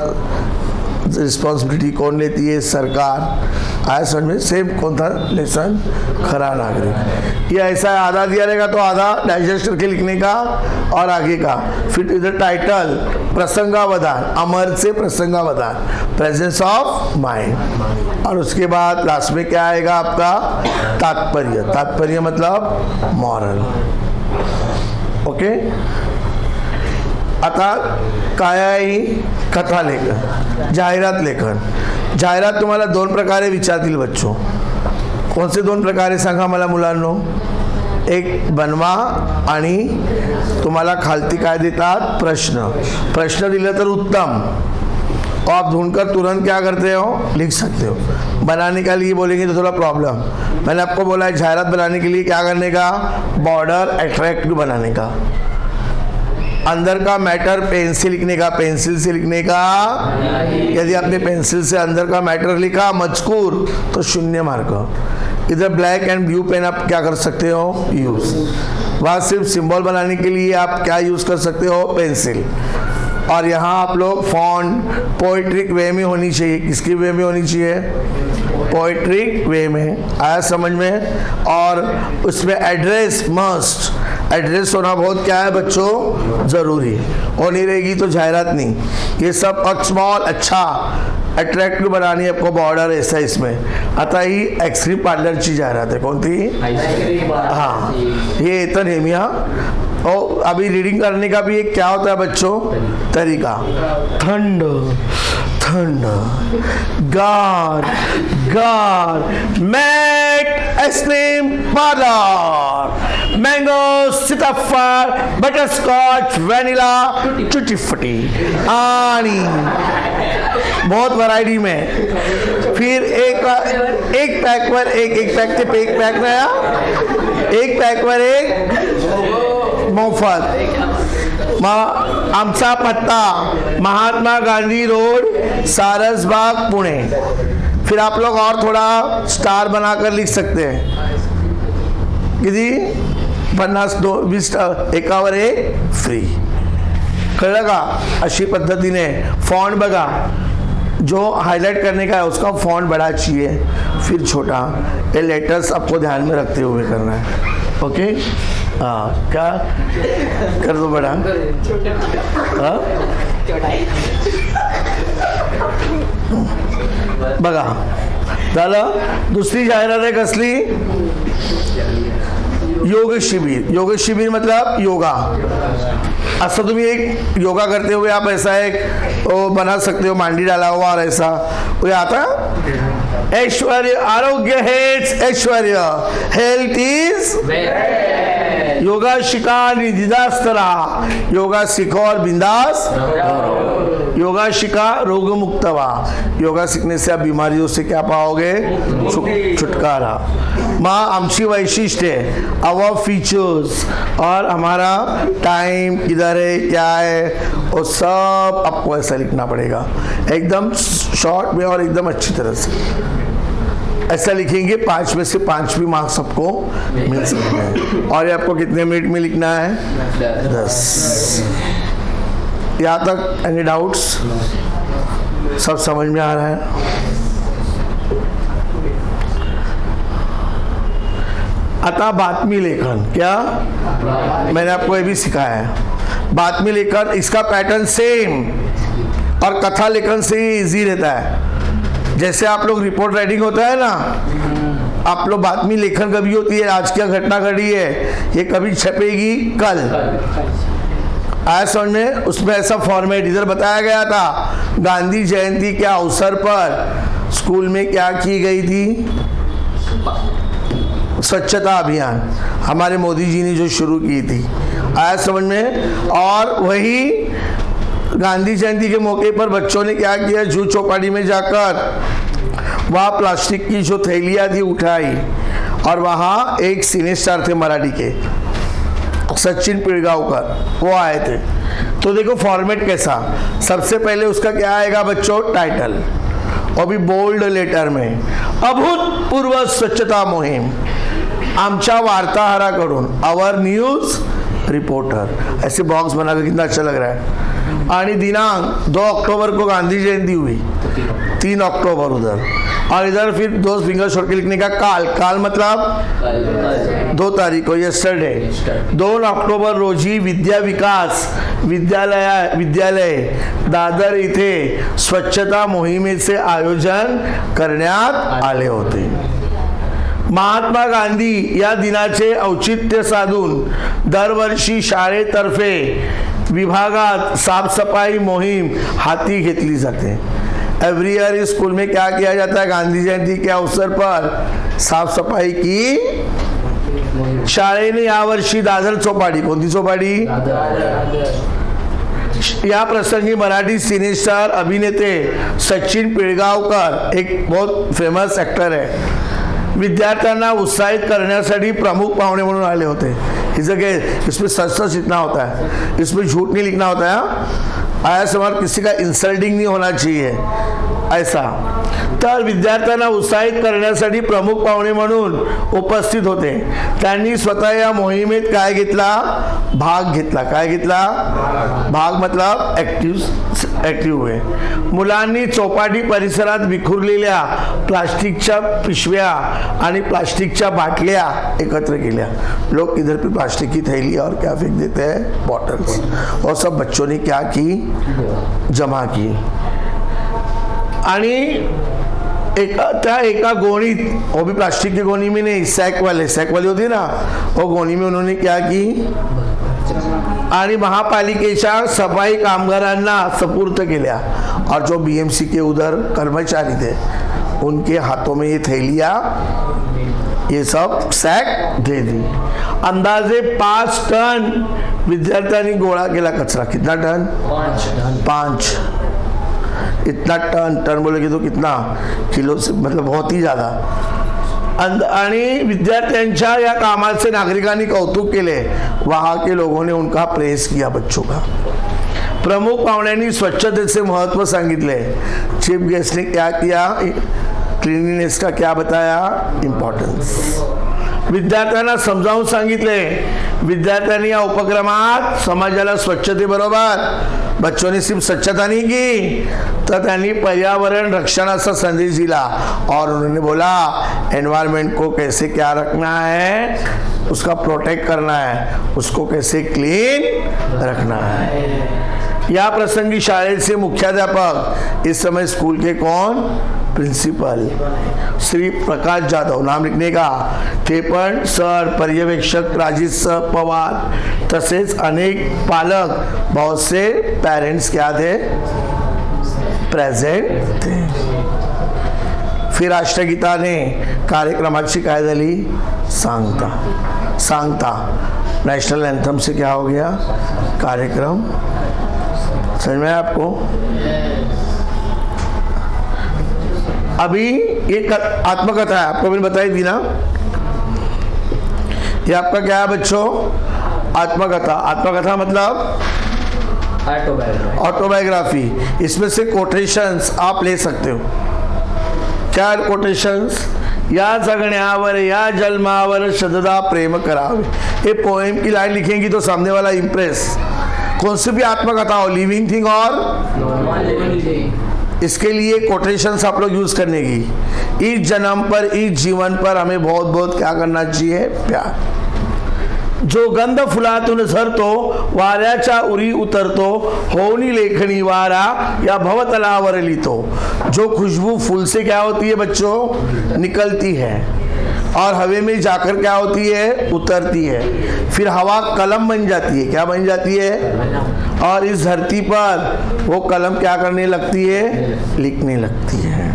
रिस्पॉन्सिबिलिटी कौन लेती है, सरकार। आया समझ में, सेम कौन था लेसन, खरा नागरिक। ये ऐसा है, आधा दिया रहेगा तो आधा डाइजेस्ट करके लिखने का और आगे का। फिर इधर टाइटल प्रसंगावधान, अमर से प्रसंगावधान, प्रेजेंस ऑफ माइंड। और उसके बाद लास्ट में क्या आएगा आपका, तात्पर्य। तात्पर्य मतलब मॉरल। ओके, आता काय आहे, कथा लेखन, जाहिरात लेखन। जाहिरात तुम्हाला 2 प्रकारे विचारतील बच्चों। कोणते 2 प्रकारे सांगा मला मुलांनो। एक बनवा आणि तुम्हाला खालती काय देतात, प्रश्न दिले तर उत्तम, और आप ढूंढकर तुरंत क्या करते हो, लिख सकते हो। बनाने के लिए बोलेंगे तो थोड़ा प्रॉब्लम। मैंने आपको बोला है जाहिरात बनाने के लिए क्या करने का, बॉर्डर अट्रैक्टिव बनाने का, अंदर का मैटर पेन से लिखने का, पेंसिल से लिखने का। यदि आपने पेंसिल से अंदर का मैटर लिखा मजकूर तो 0 मार्क। इधर ब्लैक एंड ब्लू पेन आप क्या कर सकते हो, यूज। वहाँ सिर्फ सिंबल बनाने के लिए आप क्या यूज कर सकते हो, पेंसिल। और यहाँ आप लोग फॉन्ट पोएट्रिक वे में होनी चाहिए। किसकी वे में होनी चाहिए, पोएट्रिक वे में। आया समझ में। और उसमें एड्रेस मस्ट, एड्रेस होना बहुत क्या है बच्चों, जरूरी। और नहीं रहेगी तो जाहिरात नहीं। ये सब स्मॉल अच्छा अट्रैक्टिव बनानी है आपको, बॉर्डर ऐसा इसमें। आता ही आईस्क्रीम पार्लरची जाहिरात है, कोणती, हाँ ये येतं नेहमी। और अभी रीडिंग करने का भी एक क्या होता है बच्चों, तरीका। ठंड ठंड, गार गार, मैट आइसक्रीम पार्लर, मैंगो, सीताफळ, बटरस्कॉच, वैनिला, टूटी फ्रूटी, आणि बहुत वैरायटी में। फिर एक पैक पर एक पैक ते एक पैक नया, एक पैक पर एक मोफत। आमचा पत्ता महात्मा गांधी रोड, सारसबाग, पुणे। फिर आप लोग और थोड़ा स्टार बनाकर लिख सकते हैं। किती 50-20 एकावर एक फ्री। कळलं का, अशी पद्धतीने फॉन्ट बघा, जो हाईलाइट करने का है उसका फॉन्ट बड़ा चाहिए, फिर छोटा। ये लेटर्स आपको ध्यान में रखते हुए करना है। ओके, हाँ क्या कर दो बड़ा, हाँ बघा झालं। दुसरी जाहिरात आहे कसली, योग शिविर। योग शिविर मतलब योगा। ऐसा तुम्हें एक योगा करते हुए आप ऐसा एक वो बना सकते हो, मांडी डाला हुआ और ऐसा वो आता। ऐश्वर्य, आरोग्य हेच ऐश्वर्य, हेल्थ इज, योगा शिका आणि बिंदास राहा, योगा सीखो और बिंदास। योगा शिका रोग मुक्त वा, योगा सीखने से आप बीमारियों से क्या पाओगे, छुटकारा। माँ आमची वैशिष्ट्य, आवर फीचर्स, और हमारा टाइम किधर है, क्या है, वो सब आपको ऐसा लिखना पड़ेगा, एकदम शॉर्ट में और एकदम अच्छी तरह से ऐसा लिखेंगे। 5 में से 5 भी मार्क्स आपको मिल सकते हैं। और ये आपको कितने मिनट में लिखना है, 10। यहाँ तक एनी डाउट्स, सब समझ में आ रहा है। आता बातमी लेखन, क्या मैंने आपको ये भी सिखाया है। बातमी लेखन, इसका पैटर्न सेम और कथा लेखन से ही इजी रहता है। जैसे आप लोग रिपोर्ट राइटिंग होता है ना, आप लोग बातमी लेखन कभी होती है, आज क्या घटना घटी है, ये कभी छपेगी कल, आया समझ में। उसमें ऐसा फॉर्मेट इधर बताया गया था, गांधी जयंती के अवसर पर स्कूल में क्या की गई थी, स्वच्छता अभियान हमारे मोदी जी ने जो शुरू की थी, आया समझ में। और वही गांधी जयंती के मौके पर बच्चों ने क्या किया, जूह चौपाटी में जाकर वहाँ प्लास्टिक की जो थैलियाँ थी उठाई, और वहाँ एक सिने स्टार थे मराठी के, सचिन पिलगांवकर, वो आए थे। तो देखो फॉर्मेट कैसा, सबसे पहले उसका क्या आएगा बच्चों, टाइटल, और भी बोल्ड लेटर में, अभूतपूर्व स्वच्छता मोहीम आमच्या वार्ताहराकडून, आवर न्यूज रिपोर्टर, ऐसे बॉक्स बनाकर कितना अच्छा लग रहा है। आणि दिनांक 2 अक्टूबर को गांधी जयंती हुई, 3 अक्टूबर उधर, और इधर फिर 2 फिंगर छोड़ के लिखने का काल, काल मतलब 2 तारीख को, यस्टरडे। 2 अक्टोबर रोजी विद्या विकास विद्यालय दादर इथे स्वच्छता मोहिमेचे आयोजन करण्यात आले होते। महात्मा गांधी या दिनाचे औचित्य साधून दरवर्षी शाळेतर्फे विभागात साफसफाई मोहीम हाती घेतली जाते। एवरी ईयर स्कूल में क्या किया जाता है, गांधी जयंती के अवसर पर साफ सफाई की। शाळेने यावर्षी दादर चौपाटी, कोणती चौपाटी, या प्रसंगी मराठी सिनेस्टार अभिनेते सचिन पिळगांवकर, एक बहुत फेमस एक्टर है, विद्यार्थ्यांना उत्साहित करण्यासाठी प्रमुख पाहुणे म्हणून आले होते। इसमें सच सच लिखना होता है, इसमें झूठ नहीं लिखना होता है, आया समझ, किसी का इंसल्टिंग नहीं होना चाहिए ऐसा। तर विद्यार्थ्यांना उत्साहित करण्यासाठी प्रमुख पाहुणे म्हणून उपस्थित होते। त्यांनी स्वतः या मोहिमेत काय घेतला, भाग घेतला। काय घेतला, भाग मतलब ऍक्टिव्ह हुए। मुलांनी चौपाटी परिसरात विखुरलेल्या प्लास्टिकच्या पिशव्या आणि प्लास्टिकच्या बाटल्या एकत्र केल्या। लोग इधर पे प्लास्टिक की थैली और क्या फेंक देते हैं, बॉटल्स, और सब बच्चों ने क्या की, जमा की। आणि एका गोणीत, वो भी प्लास्टिक की गोनी में नहीं, सैक वाली होती ना, वो गोनी में उन्होंने क्या की, आणि महापालिकेच्या सफाई कामगारांना सुपूर्द केल्या। और जो बीएमसी के उधर कर्मचारी थे उनके हाथों में ये थैलियां, ये सब सैक दे दी। अंदाजे 5 टन विद्यार्थ्यांनी गोळा केला कचरा। कितना टन, 5। इतना टन बोलेगे तो कितना किलो से, मतलब बहुत ही ज़्यादा। आणि विद्यार्थ्यांच्या या कामाचे नागरिकांनी कौतुक केले। वहाँ के लोगों ने उनका प्रेस किया, बच्चों का। प्रमुख पाहुण्यांनी स्वच्छतेचे महत्व सांगितले। चीफ गेस्ट ने क्या किया, क्लीनलीनेस का क्या बताया, इम्पॉर्टन्स। विद्यार्थ्यांना समजावून सांगितले। विद्यार्थ्यांनी या उपक्रमात समाजाला स्वच्छतेबरोबर, बच्चों ने सिर्फ स्वच्छता नहीं की, तो त्यांनी पर्यावरण रक्षणाचा संदेश दिला। और उन्होंने बोला एनवायरनमेंट को कैसे क्या रखना है, उसका प्रोटेक्ट करना है, उसको कैसे क्लीन रखना है। या प्रसंगी शाळेचे मुख्याध्यापक, इस समय स्कूल के कौन, प्रिंसिपल श्री प्रकाश जाधव, नाम लिखने का, ते पण सर, पर्यवेक्षक राजेश पवार, तसेच अनेक पालक, बहुत से पेरेंट्स क्या थे, प्रेजेंट थे। फिर राष्ट्रगीताने कार्यक्रमाची काय झाली, सांगता। नेशनल एंथम से क्या हो गया, कार्यक्रम समझ में आया आपको? अभी ये आत्मकथा है, आपको मैंने बताई थी ना। ये आपका क्या है बच्चों? आत्मकथा। आत्मकथा मतलब ऑटोबायोग्राफी। इसमें से कोटेशंस आप ले सकते हो। क्या कोटेशंस? या जगण्यावर या जन्मावर शतदा प्रेम करावे। ये पोएम की लाइन लिखेंगी तो सामने वाला इम्प्रेस। कौन सी भी आत्मकथा हो, लिविंग थिंग और इसके लिए कोटेशंस आप लोग यूज करने की। इस जन्म पर, इस जीवन पर हमें बहुत बहुत क्या करना चाहिए? प्यार। जो गंध फुलातून झरतो वाऱ्याच्या उरी उतरतो होनी लेखनी वारा या भवतलावर लितो। जो खुशबू फूल से क्या होती है बच्चों? निकलती है और हवे में जाकर क्या होती है? उतरती है। फिर हवा कलम बन जाती है। क्या बन जाती है? और इस धरती पर वो कलम क्या करने लगती है? लिखने लगती है।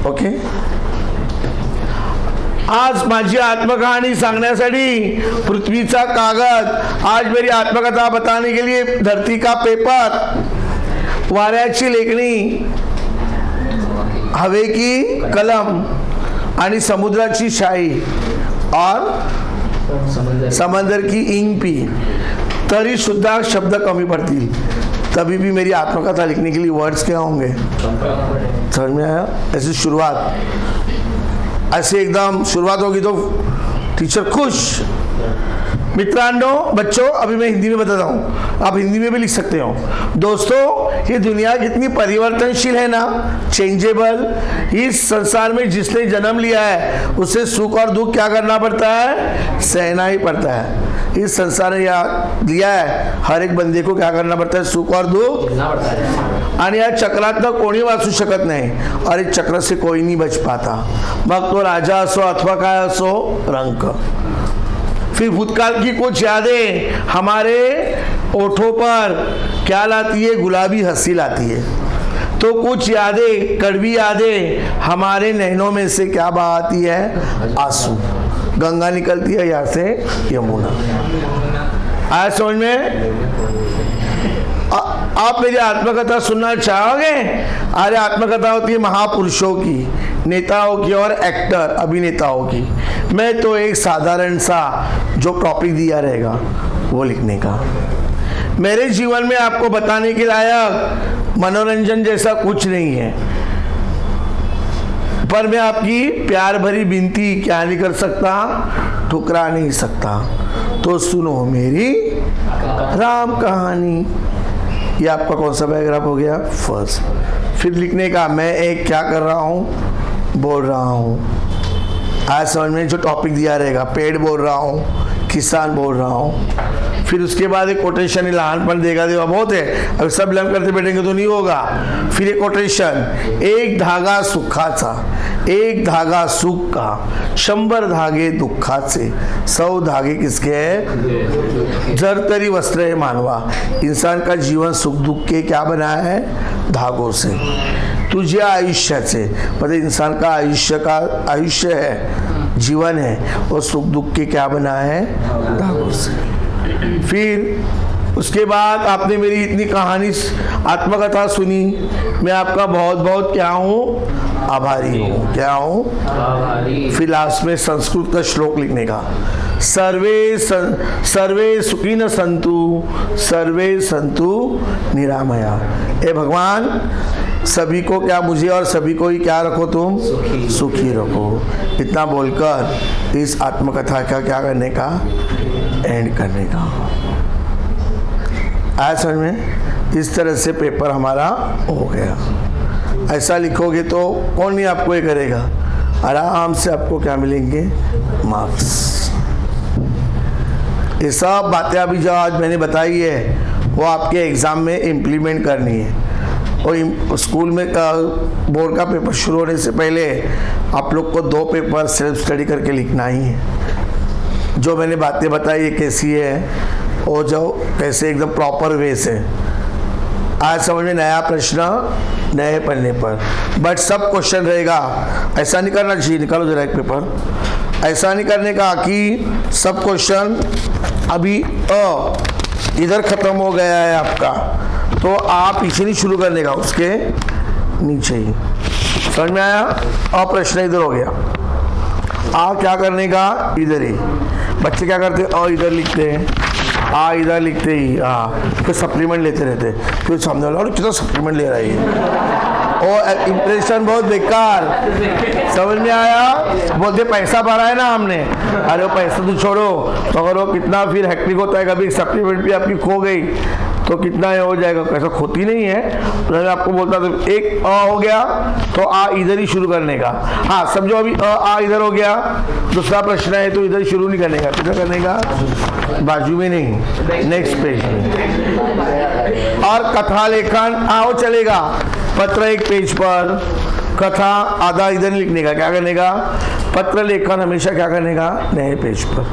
ओके। आज माझी आत्मकहानी सांगण्यासाठी पृथ्वीचा कागद, आज मेरी आत्मकथा बताने के लिए धरती का पेपर, वाऱ्याची लेखनी, हवे की कलम आणि समुद्राची शाई और समंदर की इंक पी, तरी सुद्धा शब्द कमी पड़तील। तभी भी मेरी आत्मकथा लिखने के लिए वर्ड्स क्या होंगे? समझ में आया? ऐसी शुरुआत, ऐसे एकदम शुरुआत होगी तो टीचर खुश। मित्रांनो, बच्चों, अभी मैं हिंदी में बताता हूँ, आप हिंदी में भी लिख सकते हो। दोस्तों, ये दुनिया कितनी परिवर्तनशील है ना, चेंजेबल। इस संसार में जिसने जन्म लिया है उसे सुख और दुख क्या करना पड़ता है? सहना ही पड़ता है। इस संसार ने लिया है, हर एक बंदे को क्या करना पड़ता है? सुख और दुख। आणि या चक्रातनं कोणी वाचू शकत नाही और इस चक्र से कोई नहीं बच पाता, मग तो राजा असो अथवा काय असो, रंक। फिर भूतकाल की कुछ यादें हमारे ओठों पर क्या लाती है? गुलाबी हंसी लाती है। तो कुछ यादें, कड़वी यादें हमारे नैनों में से क्या बहाती है? आंसू। गंगा निकलती है यहाँ से यमुना। आया समझ में? आप मेरी आत्मकथा सुनना चाहोगे? अरे आत्मकथा होती है महापुरुषों की, नेताओं की और एक्टर, अभिनेताओं की। मैं तो एक साधारण सा जो टॉपिक दिया रहेगा वो लिखने का। मेरे जीवन में आपको बताने के लायक मनोरंजन जैसा कुछ नहीं है, पर मैं आपकी प्यार भरी विनती क्या नहीं कर सकता? ठुकरा नहीं सकता। तो सुनो मेरी राम कहानी। ये आपका कौन सा पैराग्राफ हो गया? फर्स्ट। फिर लिखने का, मैं एक क्या कर रहा हूँ? बोल रहा हूँ। आज समझ में? जो टॉपिक दिया रहेगा, पेड़ बोल रहा हूँ, किसान बोल रहा हूँ। फिर उसके बाद एक कोटेशन, लहानपण देगा देवा बहुत है, अब सब लर्न करते बैठेंगे तो नहीं होगा। फिर एक कोटेशन, एक धागा सुखाचा, एक धागा सुख का, 100 धागे दुःखाचे, 100 धागे किसके है? जर तरी वस्त्र है मानवा। इंसान का जीवन सुख दुख के क्या बना है? धागों से। तुझे आयुष्याचे, मतलब इंसान का आयुष्य है, जीवन है, और सुख दुख के क्या बना है? धागों से। फिर उसके बाद आपने मेरी इतनी कहानी, आत्मकथा सुनी, मैं आपका बहुत बहुत क्या हूँ? आभारी हूँ। क्या हूँ? आभारी। फिर लास्ट में संस्कृत का श्लोक लिखने का, सर्वे सुखिन संतु, सर्वे संतु निरामया। ए भगवान, सभी को क्या, मुझे और सभी को ही क्या रखो? तुम सुखी रखो। इतना बोलकर इस आत्मकथा का क्या करने का? एंड करने का। आया समझ में? इस तरह से पेपर हमारा हो गया। ऐसा लिखोगे तो कौन नहीं आपको ये करेगा? आराम से आपको क्या मिलेंगे? मार्क्स। ये सब बातें अभी जो आज मैंने बताई है वो आपके एग्ज़ाम में इम्प्लीमेंट करनी है। और स्कूल में बोर्ड का पेपर शुरू होने से पहले आप लोग को 2 पेपर सेल्फ स्टडी करके लिखना ही है। जो मैंने बातें बताई ये कैसी है और जो कैसे एकदम प्रॉपर वे से। आज समझ में? नया प्रश्न नए पन्ने पर, बट सब क्वेश्चन रहेगा। ऐसा नहीं करना चाहिए, निकालो जरा एक पेपर। ऐसा नहीं करने का कि सब क्वेश्चन अभी इधर खत्म हो गया है आपका, तो आ पीछे नहीं शुरू करने का, उसके नीचे ही। समझ में आया? और प्रश्न इधर हो गया, आ क्या करने का, इधर ही। बच्चे क्या करते हैं, और इधर लिखते हैं, आ इधर लिखते ही फिर सप्लीमेंट लेते रहते, फिर सामने वाला और कितना सप्लीमेंट ले रहा है ये, और इंप्रेशन बहुत बेकार। समझ में आया? बोलते पैसा भरा है ना हमने, अरे वो पैसा तो छोड़ो, तो अगर वो कितना फिर हेक्टिक होता है, कभी सप्लीमेंट भी आपकी खो गई तो कितना हो जाएगा, कैसा खोती नहीं है। तो मैं आपको बोलता था एक अ हो गया तो आ इधर ही शुरू करने का। हाँ समझो, अभी आ इधर हो गया, दूसरा प्रश्न है तो इधर शुरू नहीं करने का, किधर करने का, बाजू में नहीं, नेक्स्ट पेज में। और कथा लेखन आओ चलेगा, पत्र एक पेज पर, कथा आधा इधर लिखने का, क्या करने का, पत्र लेखन हमेशा क्या करने का, नए पेज पर।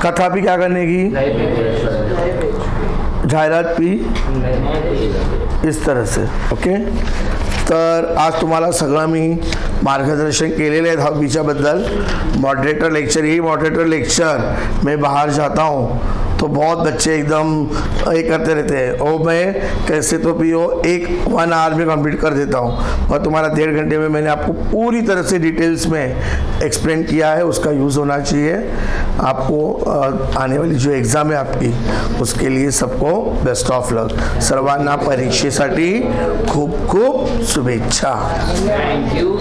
कथा भी क्या करने की, जाहिरात भी इस तरह से। ओके, तर आज तुम्हाला सगळं मी मार्गदर्शन केलेलं आहे दहावीच्याबद्दल। मॉडरेटर लेक्चर, यही मॉडरेटर लेक्चर मैं बाहर जाता हूँ तो बहुत बच्चे एकदम ये करते रहते हैं, और मैं कैसे तो भी वो 1 आवर में कंप्लीट कर देता हूँ, और तुम्हारा 1.5 घंटे में मैंने आपको पूरी तरह से डिटेल्स में एक्सप्लेन किया है। उसका यूज़ होना चाहिए आपको आने वाली जो एग्ज़ाम है आपकी, उसके लिए सबको बेस्ट ऑफ लक। सर्वांना परीक्षेसाठी खूप खूप शुभेच्छा। थँक्यू।